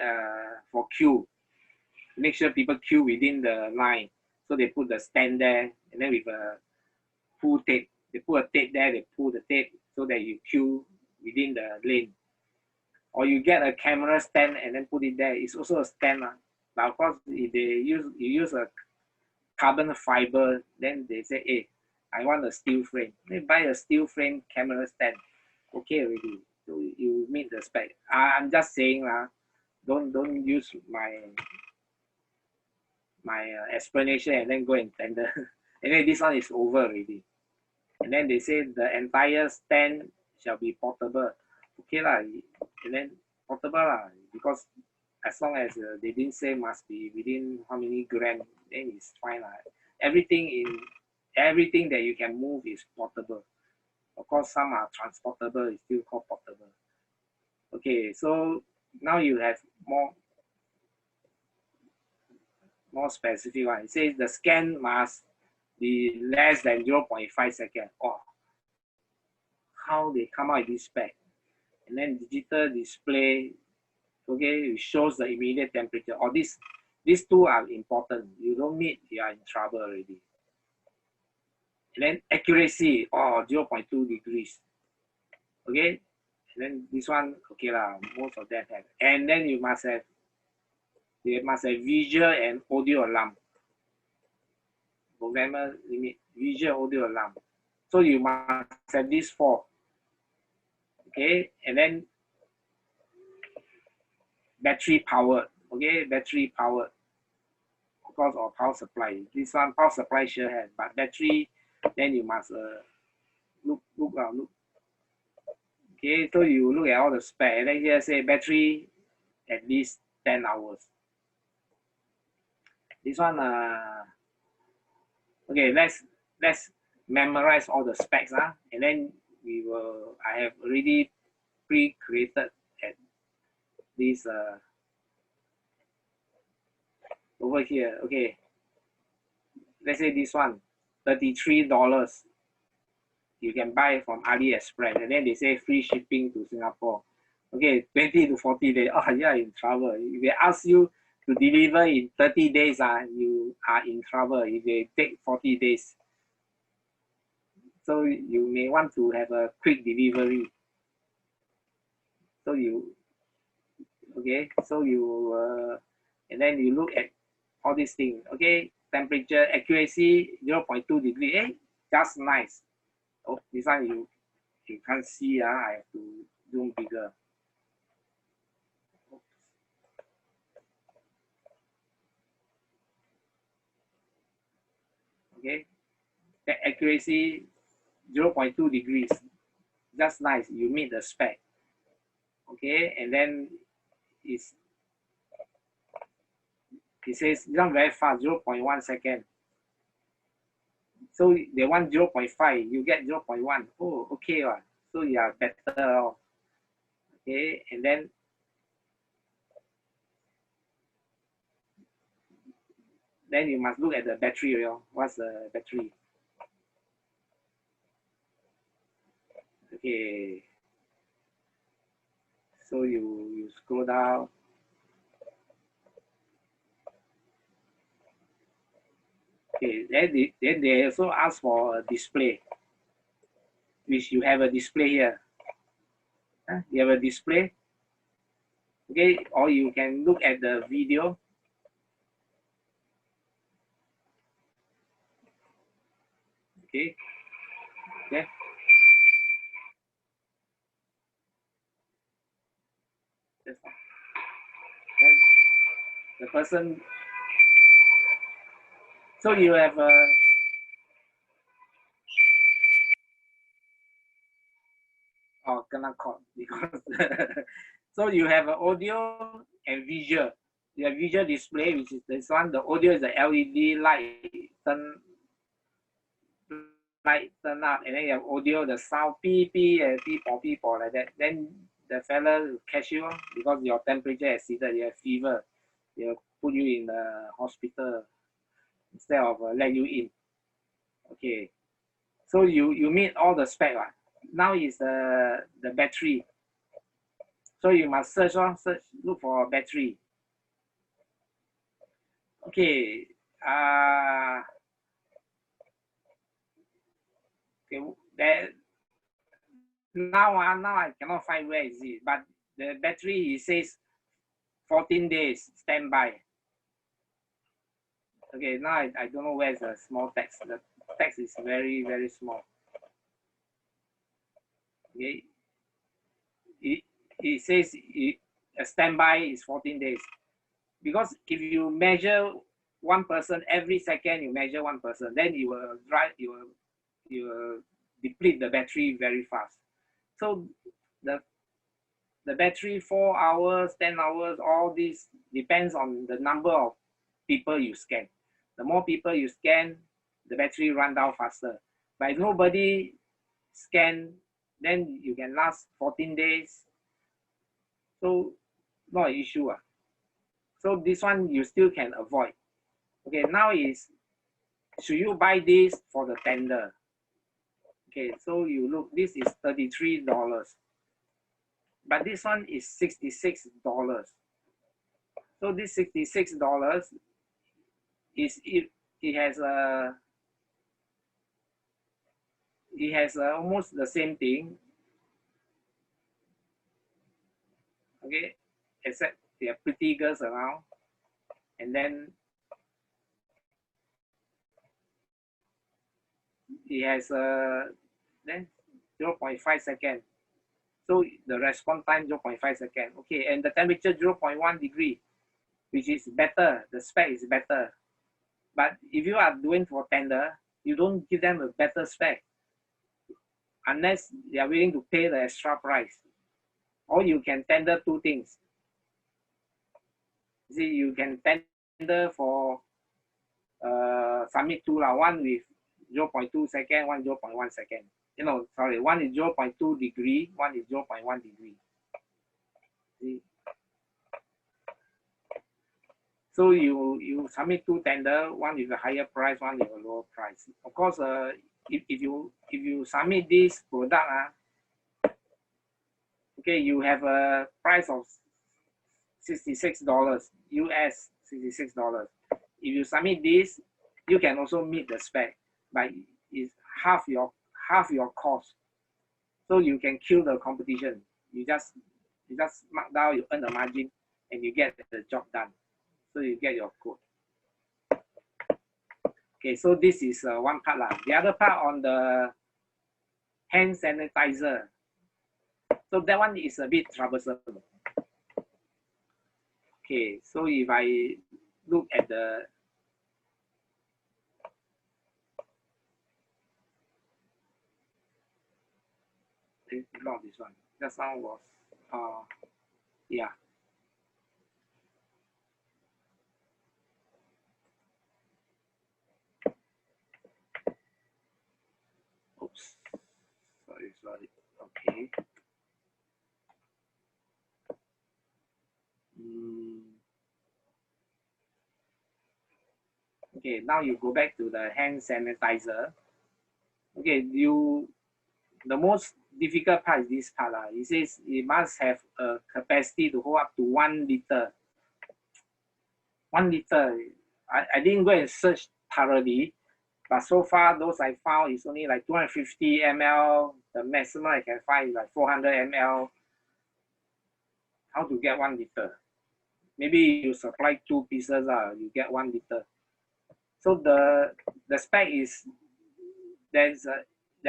for queue. Make sure people queue within the line. So they put the stand there, and then with a pull tape. They put a tape there, they pull the tape so that you queue within the lane. Or you get a camera stand and then put it there. It's also a stand. But of course, if you use a carbon fiber, then they say, hey, I want a steel frame. They buy a steel frame camera stand. Okay already. So you meet the spec. I'm just saying, don't use my explanation and then go and tender. And then this one is over already. And then they say the entire stand shall be portable. Okay lah, and then portable because as long as they didn't say must be within how many gram, then it's fine lah. Everything that you can move is portable. Of course, some are transportable. It's still called portable. Okay, so now you have more specific one. It says the scan must be less than 0.5 seconds. Oh, how they come out with this spec. And then digital display, okay, it shows the immediate temperature. Or these two are important. You don't meet, you are in trouble already. And then accuracy, 0.2 degrees. Okay, and then this one, okay lah, most of them have. And then they must have visual and audio alarm. Programmer limit, visual, audio alarm. So you must have these four. Okay, and then battery powered. Okay, battery powered because of power supply. This one power supply sure has, but battery, then you must look. Okay, so you look at all the spec, and then here say battery at least 10 hours. This one okay, let's memorize all the specs, and then I have already pre-created at this over here. Okay, let's say this one, $33. You can buy from AliExpress, and then they say free shipping to Singapore. Okay, 20 to 40 days. Oh, you are in trouble. If they ask you to deliver in 30 days, you are in trouble. If they take 40 days, so you may want to have a quick delivery. So you, okay, so you, and then you look at all these things. Okay, temperature, accuracy, 0.2 degree. Just nice. Oh, this one you can't see. I have to zoom bigger. Okay, the accuracy 0.2 degrees. Just nice. You meet the spec. Okay, and then it's it says not very fast, 0.1 second. So they want 0.5, you get 0.1. Oh, okay. So you are better off. Okay, and then you must look at the battery. What's the battery? Okay. So you scroll down. Okay, then they also ask for a display, which you have a display here. You have a display. Okay, or you can look at the video. Okay. Okay. Then the person. So you have a. Oh, cannot call because. So you have an audio and visual. You have visual display, which is this one. The audio is the LED light turn up, and then you have audio, the sound beep beep and beep like that. Then the fella will catch you because your temperature exceeded, you have fever. They'll put you in the hospital instead of let you in. Okay. So you meet all the spec. Now is the battery. So you must search, look for a battery. Okay. Okay. Now I cannot find where is it, but the battery it says 14 days standby. Okay, now I don't know where's the small text. The text is very, very small. Okay. It says a standby is 14 days. Because if you measure one person every second, you measure one person, then you will deplete the battery very fast. So the battery 4 hours, 10 hours, all this depends on the number of people you scan. The more people you scan, the battery run down faster. But if nobody scan, then you can last 14 days. So not an issue. So this one you still can avoid. Okay, now is should you buy this for the tender? Okay, so you look, this is $33, but this one is $66. So this $66 is it has almost the same thing. Okay, except there are pretty girls around, and then it has then 0.5 second. So the response time 0.5 second. Okay, and the temperature 0.1 degree, which is better. The spec is better. But if you are doing for tender, you don't give them a better spec unless they are willing to pay the extra price. Or you can tender two things. See, you can tender for submit two, one with 0.2 second, one 0.1 second. Sorry, one is 0.2 degree, one is 0.1 degree. See? So you submit two tender, one with a higher price, one with a lower price. Of course, if you submit this product, okay, you have a price of $66 US, $66. If you submit this, you can also meet the spec, but it's half your cost. So you can kill the competition. You just mark down, you earn the margin, and you get the job done. So you get your code. Okay, so this is one part lah. The other part on the hand sanitizer. So that one is a bit troublesome. Okay, so if I look at the not this one. Just now was yeah. Oops. Sorry. Okay. Okay, now you go back to the hand sanitizer. Okay, the most difficult part is this part. It says it must have a capacity to hold up to 1 liter. 1 liter. I didn't go and search thoroughly, but so far those I found is only like 250 ml. The maximum I can find is like 400 ml. How to get 1 liter? Maybe you supply 2 pieces, you get 1 liter. So the spec is there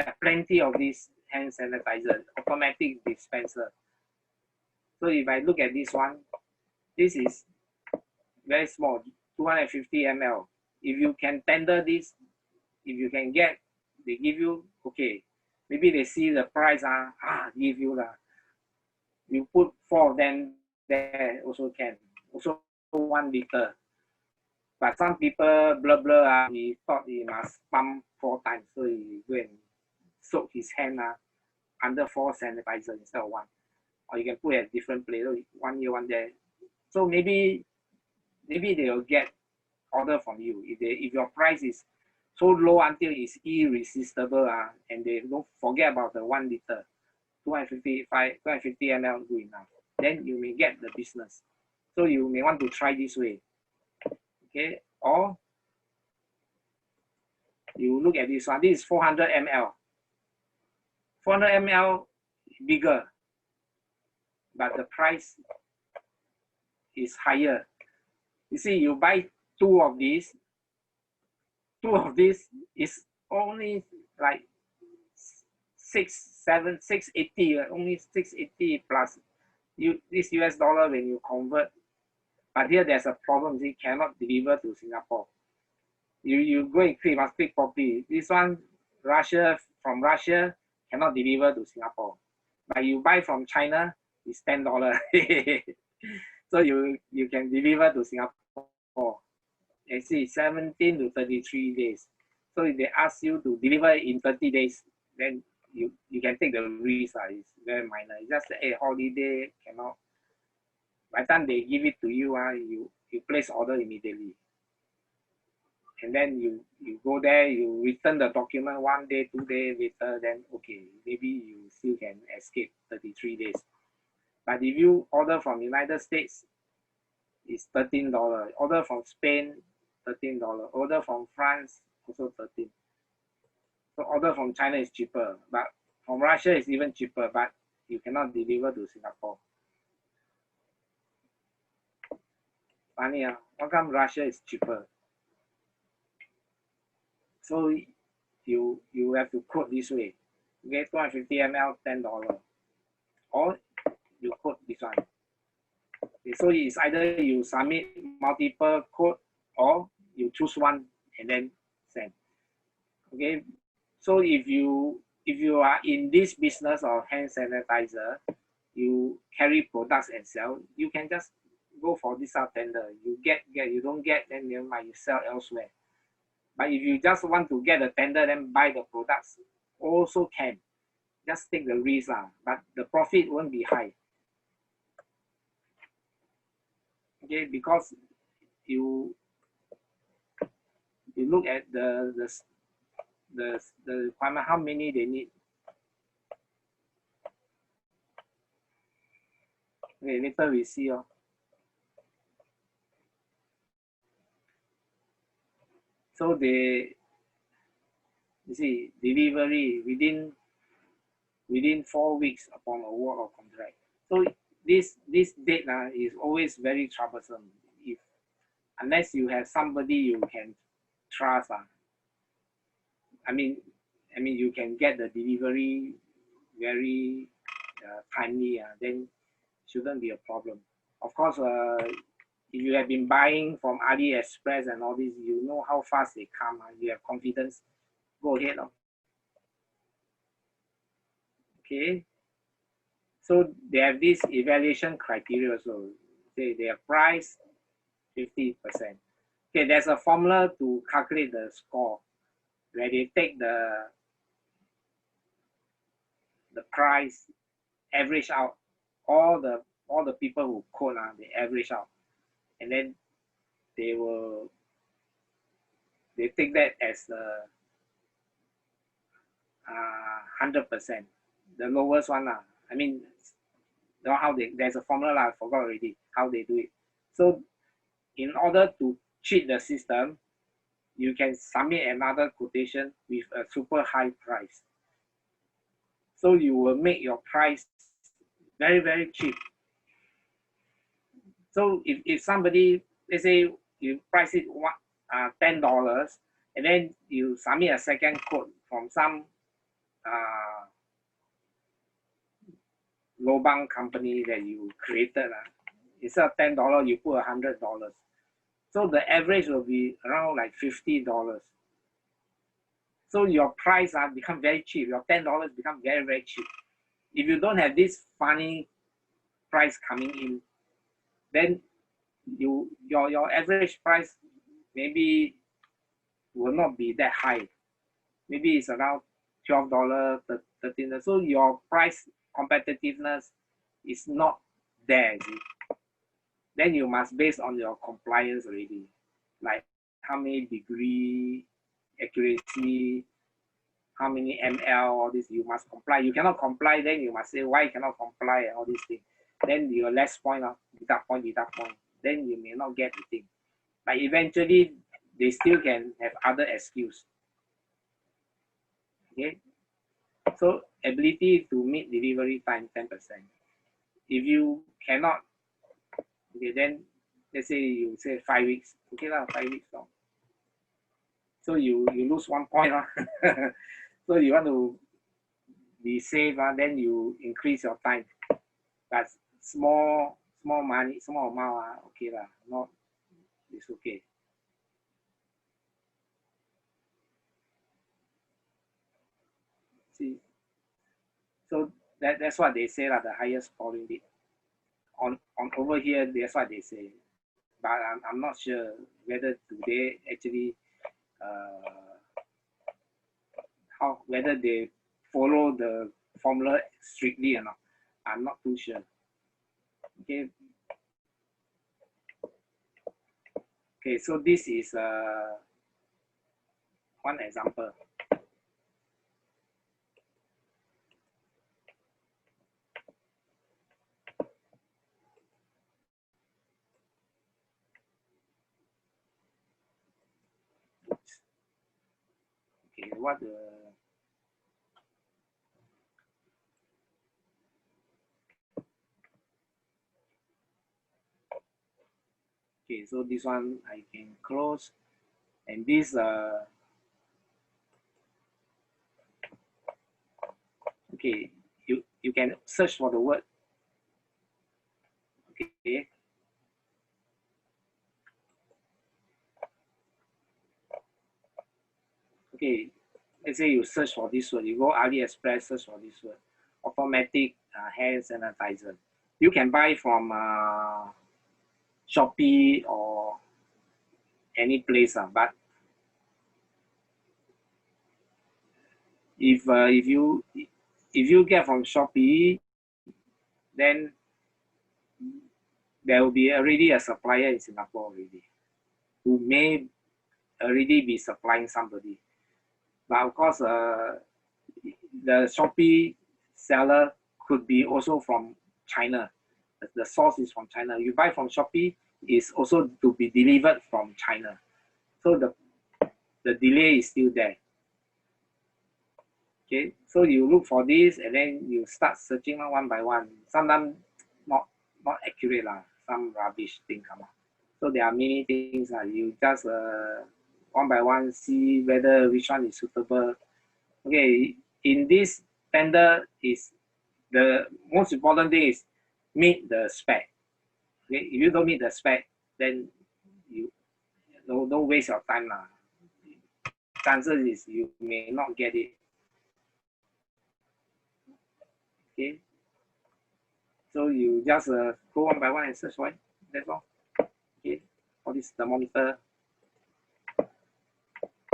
are plenty of these hand sanitizer, automatic dispenser. So if I look at this one, this is very small, 250 ml. If you can tender this, if you can get, they give you, okay. Maybe they see the price, give you lah. You put 4 of them there also can. Also 1 liter. But some people blah, he thought he must pump 4 times. So he go and soak his hand under 4 sanitizer instead of 1. Or you can put at different place, 1 here, 1 there. So maybe they will get order from you. If your price is so low until it's irresistible, and they don't forget about the 1 liter, 250 ml good enough, then you may get the business. So you may want to try this way. Okay, or you look at this one. This is 400 ml. 400 ml bigger, but the price is higher. You see, you buy 2 of these. 2 of these is only like 680, only 680 plus this US dollar when you convert. But here there's a problem. It cannot deliver to Singapore. You go and click, must click properly. This one, from Russia cannot deliver to Singapore. But you buy from China, it's $10. So you can deliver to Singapore. You see, 17 to 33 days. So if they ask you to deliver in 30 days, then you can take the risk. It's very minor. It's just a holiday, cannot. By the time they give it to you, you place order immediately. And then you go there, you return the document 1 day, 2 days later, then okay, maybe you still can escape 33 days. But if you order from United States, it's $13. Order from Spain, $13. Order from France, also 13. So order from China is cheaper, but from Russia is even cheaper, but you cannot deliver to Singapore. Funny, how come Russia is cheaper? So you have to quote this way. Okay, 250 ml, $10. Or you quote this one. Okay, so it's either you submit multiple quote or you choose one and then send. Okay, so if you are in this business of hand sanitizer, you carry products and sell, you can just go for this tender. You get, you don't get, then you might sell elsewhere. But if you just want to get a tender, then buy the products, also can. Just take the risk, but the profit won't be high. Okay, because you look at the requirement, how many they need. Okay, later we see. So you see, delivery within 4 weeks upon award of contract. So this date is always very troublesome. Unless you have somebody you can trust. I mean you can get the delivery very timely. Then shouldn't be a problem. Of course, if you have been buying from AliExpress and all this, you know how fast they come. You have confidence. Go ahead. Okay. So they have this evaluation criteria. So their price 50%. Okay, there's a formula to calculate the score where they take the price, average out all the people who quote, they average out, and then they take that as 100%, the lowest one. I mean, how there's a formula, I forgot already how they do it. So in order to cheat the system, you can submit another quotation with a super high price. So you will make your price very, very cheap. So if somebody, let's say you price it $10, and then you submit a second quote from some lobang company that you created, instead of $10, you put $100. So the average will be around like $50. So your price become very cheap. Your $10 become very, very cheap. If you don't have this funny price coming in, then your average price maybe will not be that high. Maybe it's around $12, $13. So your price competitiveness is not there. Then you must base on your compliance already, like how many degree accuracy, how many ml, all this you must comply. You cannot comply, then you must say why you cannot comply and all these things. Then your less point, deduct point. Then you may not get the thing. But eventually, they still can have other excuse. Okay. So ability to meet delivery time 10%. If you cannot, okay, then let's say you say 5 weeks. Okay, 5 weeks long. So you lose 1 point. So you want to be safe, then you increase your time. But small money, small amount, okay not, it's okay. See, so that's what they say, the highest scoring bid. On over here, that's what they say. But I'm not sure whether they actually whether they follow the formula strictly or not. I'm not too sure. Okay. Okay, so this is one example. Okay, okay, so this one I can close, and this okay, you can search for the word. Okay. Okay, let's say you search for this word, you go AliExpress, search for this word, automatic hand sanitizer. You can buy from Shopee or any place, but if you get from Shopee, then there will be already a supplier in Singapore already. who may already be supplying somebody. But of course, the Shopee seller could be also from China. The source is from China. You buy from Shopee is also to be delivered from China. So the delay is still there. Okay, so you look for this and then you start searching one by one. Sometimes not accurate lah. Some rubbish thing come out. So there are many things. You just one by one see whether which one is suitable. Okay, in this tender is the most important thing is meet the spec. Okay, if you don't meet the spec, then you don't waste your time lah. Chances is you may not get it. Okay, so you just go one by one and search for it. That's all. Okay, all this thermometer.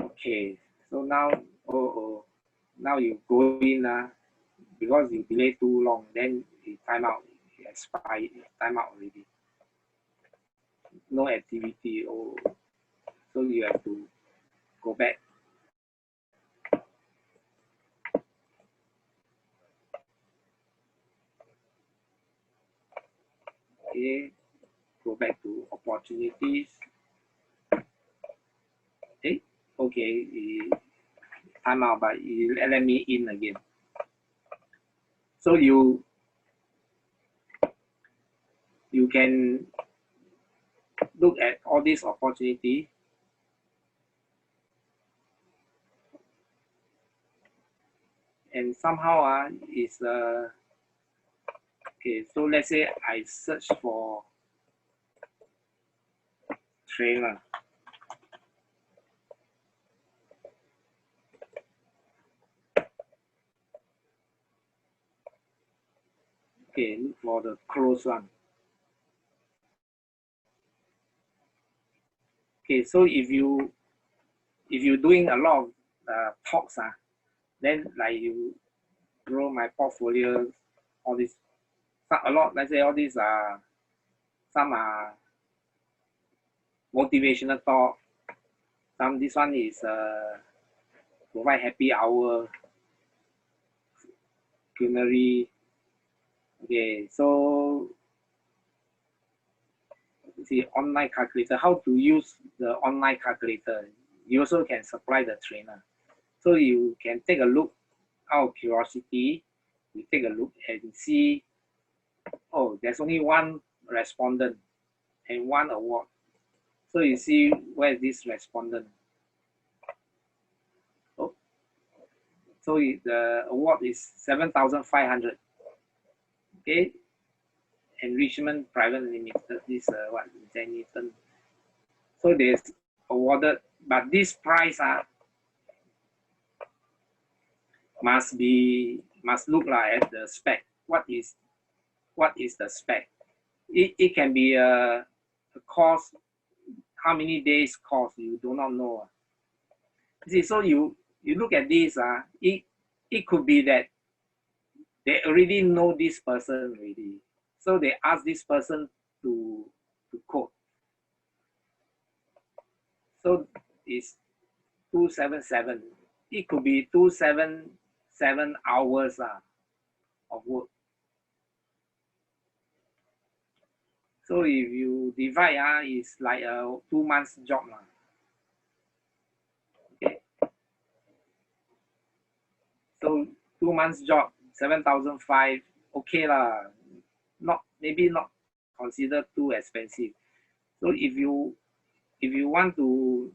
Okay, so now now you go in because you delay too long, then it time out, it expired, time out already. No activity. Oh, so you have to go back. Okay, go back to opportunities. Okay, time out, but you let me in again. So you can look at all these opportunity. And somehow is okay, so let's say I search for trainer. Okay, look for the close one. Okay, so if you're doing a lot of talks, then like you grow my portfolio, all this, a lot, let's say all these some are motivational talk, some this one is provide happy hour, culinary. Okay, so see online calculator, how to use the online calculator. You also can supply the trainer. So you can take a look out of curiosity, you take a look and see, oh, there's only one respondent and one award. So you see where is this respondent. Oh, so the award is 7,500. Okay, Enrichment Private Limited, this what, Zenithan. So there's awarded, but this price must look like at the spec. What is the spec? It can be a course, how many days course, you do not know. See, so you look at this, it could be that they already know this person already. So they ask this person to code. So it's 277. It could be 277 hours of work. So if you divide, it's like a 2 months job. Okay. So 2 months job, 7,500, okay lah. Maybe not considered too expensive. So if you want to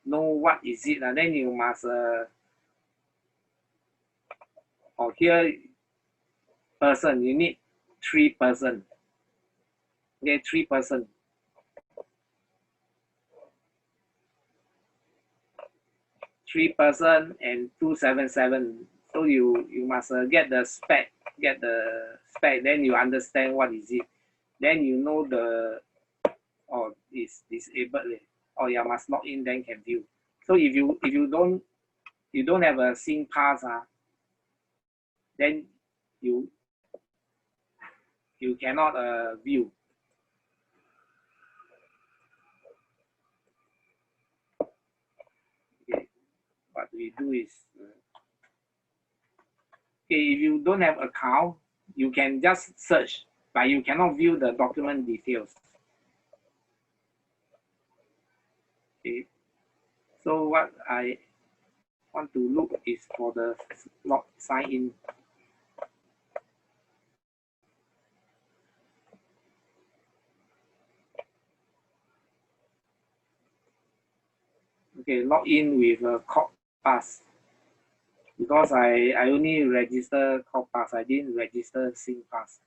know what is it, then you must here person, you need 3 person. Okay, 3 person. Three person and 277. So you must get the spec, then you understand what is it. Then you know the is disabled, or you must log in, then can view. So if you don't have a SIM pass, then you cannot view. what we do is, okay, if you don't have account, you can just search, but you cannot view the document details. Okay, so what I want to look is for the log sign in. Okay, log in with a Corp Pass, because I only register Corp Pass, I didn't register SingPass.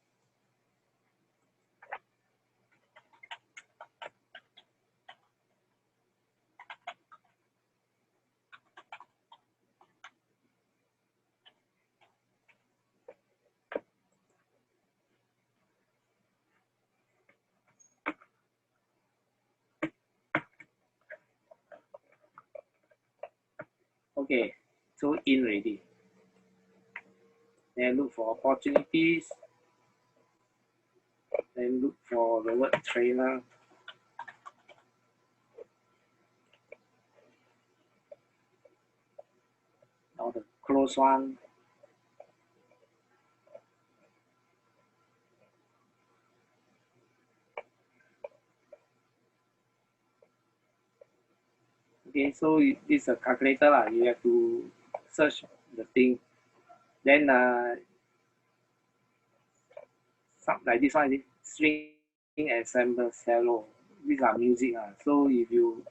Okay, so in already. Then look for opportunities. Then look for the word trainer. Now the close one. Okay, so this is a calculator lah. You have to search the thing. Then like this one, string ensemble cello. These are music. So if you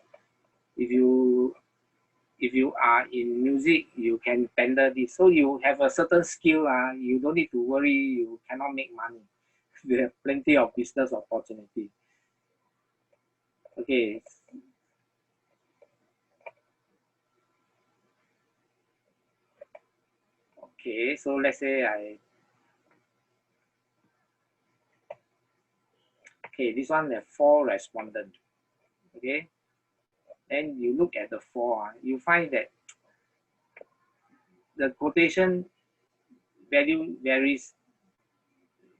are in music, you can tender this. So you have a certain skill. You don't need to worry. You cannot make money. There are plenty of business opportunity. Okay. Okay. So let's say okay, this one has 4 respondents. Okay. Then you look at the 4. You find that the quotation value varies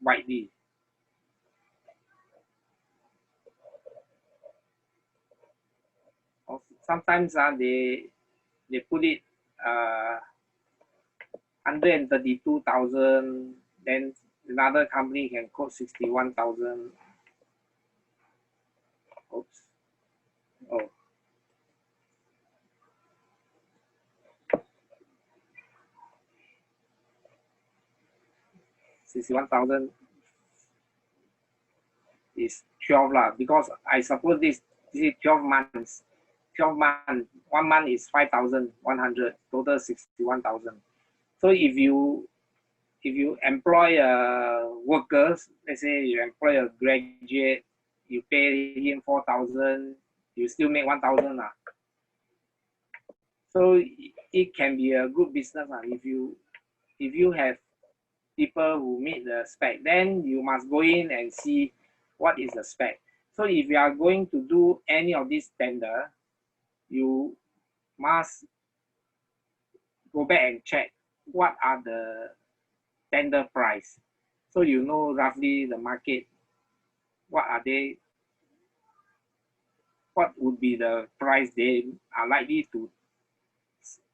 widely. Sometimes they put it 132,000. Then another company can quote 61,000. Oops. Oh. 61,000 is 12 lah, because I suppose this is 12 months. 12 months, 1 month is 5,100, total 61,000. So if you employ workers, let's say you employ a graduate, you pay him 4,000, you still make 1,000 lah. So it can be a good business lah. If you have people who meet the spec, then you must go in and see what is the spec. So if you are going to do any of this tender, you must go back and check what are the tender price. So you know roughly the market, what would be the price they are likely to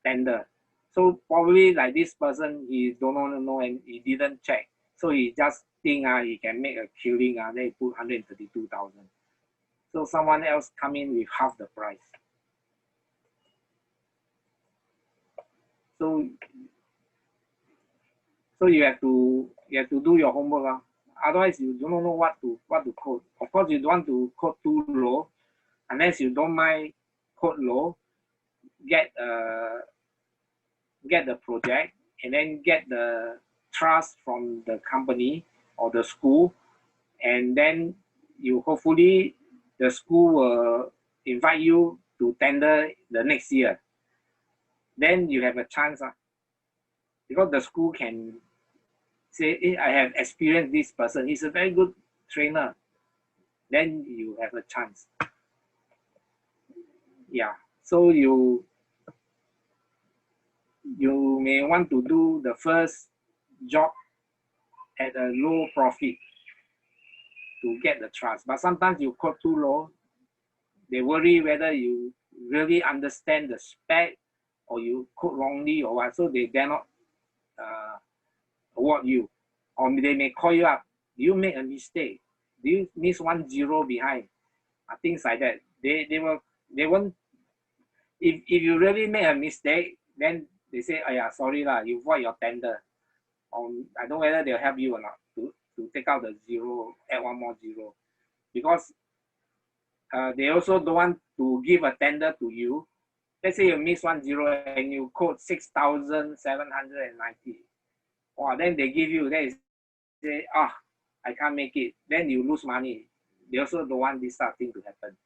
tender. So probably like this person, he don't know and he didn't check. So he just think he can make a killing, then he put 132,000. So someone else come in with half the price. So you have to do your homework. Otherwise you don't know what to quote. Of course you don't want to quote too low, unless you don't mind quote low, get the project, and then get the trust from the company or the school, and then you hopefully the school will invite you to tender the next year. Then you have a chance, because the school can say, hey, I have experienced this person, he's a very good trainer. Then you have a chance. Yeah, so you may want to do the first job at a low profit to get the trust. But sometimes you quote too low, they worry whether you really understand the spec or you code wrongly or what, so they dare not award you. Or they may call you up. Do you make a mistake? Do you miss 1 0 behind? Things like that. They won't. If you really make a mistake, then they say, oh yeah, sorry lah, you void your tender. I don't know whether they'll help you or not to take out the 0, add 1 more 0, because they also don't want to give a tender to you. Let's say you miss 1 0 and you quote 6,790. Wow, then they give you, then say, I can't make it. Then you lose money. They also don't want this type of thing to happen.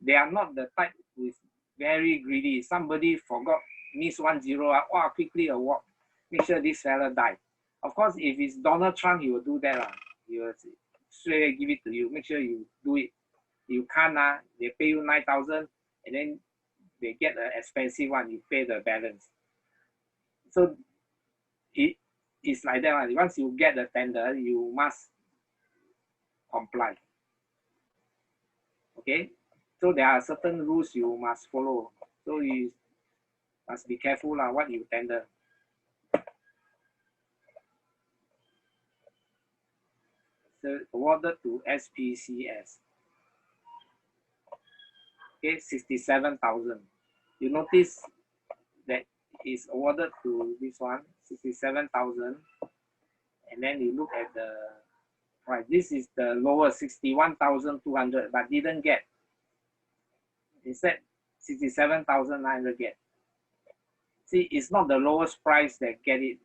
They are not the type who is very greedy. Somebody forgot, miss 1 0, quickly award. Make sure this fella die. Of course, if it's Donald Trump, he will do that. He will straight give it to you. Make sure you do it. You can't, they pay you 9,000 and then they get an expensive one, you pay the balance. So it's like that. Once you get the tender, you must comply. Okay? So there are certain rules you must follow. So you must be careful what you tender. So awarded to SPCS. Okay, 67,000. You notice that is awarded to this one, 67,000. And then you look at the price. This is the lowest, 61,200, but didn't get. Instead, 67,900 get. See, it's not the lowest price that get it.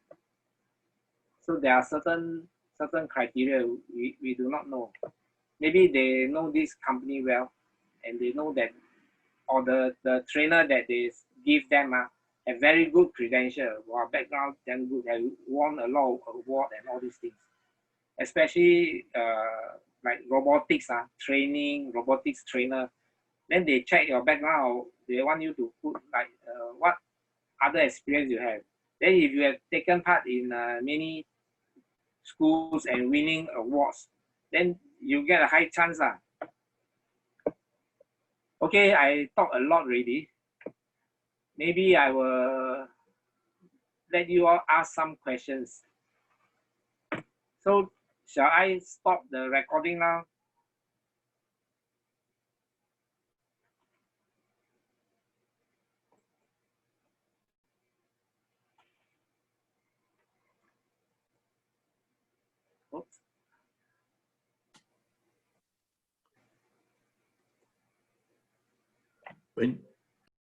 So there are certain criteria we do not know. Maybe they know this company well, and they know that, or the trainer that they give them have very good credential, background then good, have won a lot of award and all these things. Especially like robotics, training, robotics trainer. Then they check your background. They want you to put like what other experience you have. Then if you have taken part in many schools and winning awards, then you get a high chance. Okay, I talked a lot already. Maybe I will let you all ask some questions. So shall I stop the recording now? Oops. When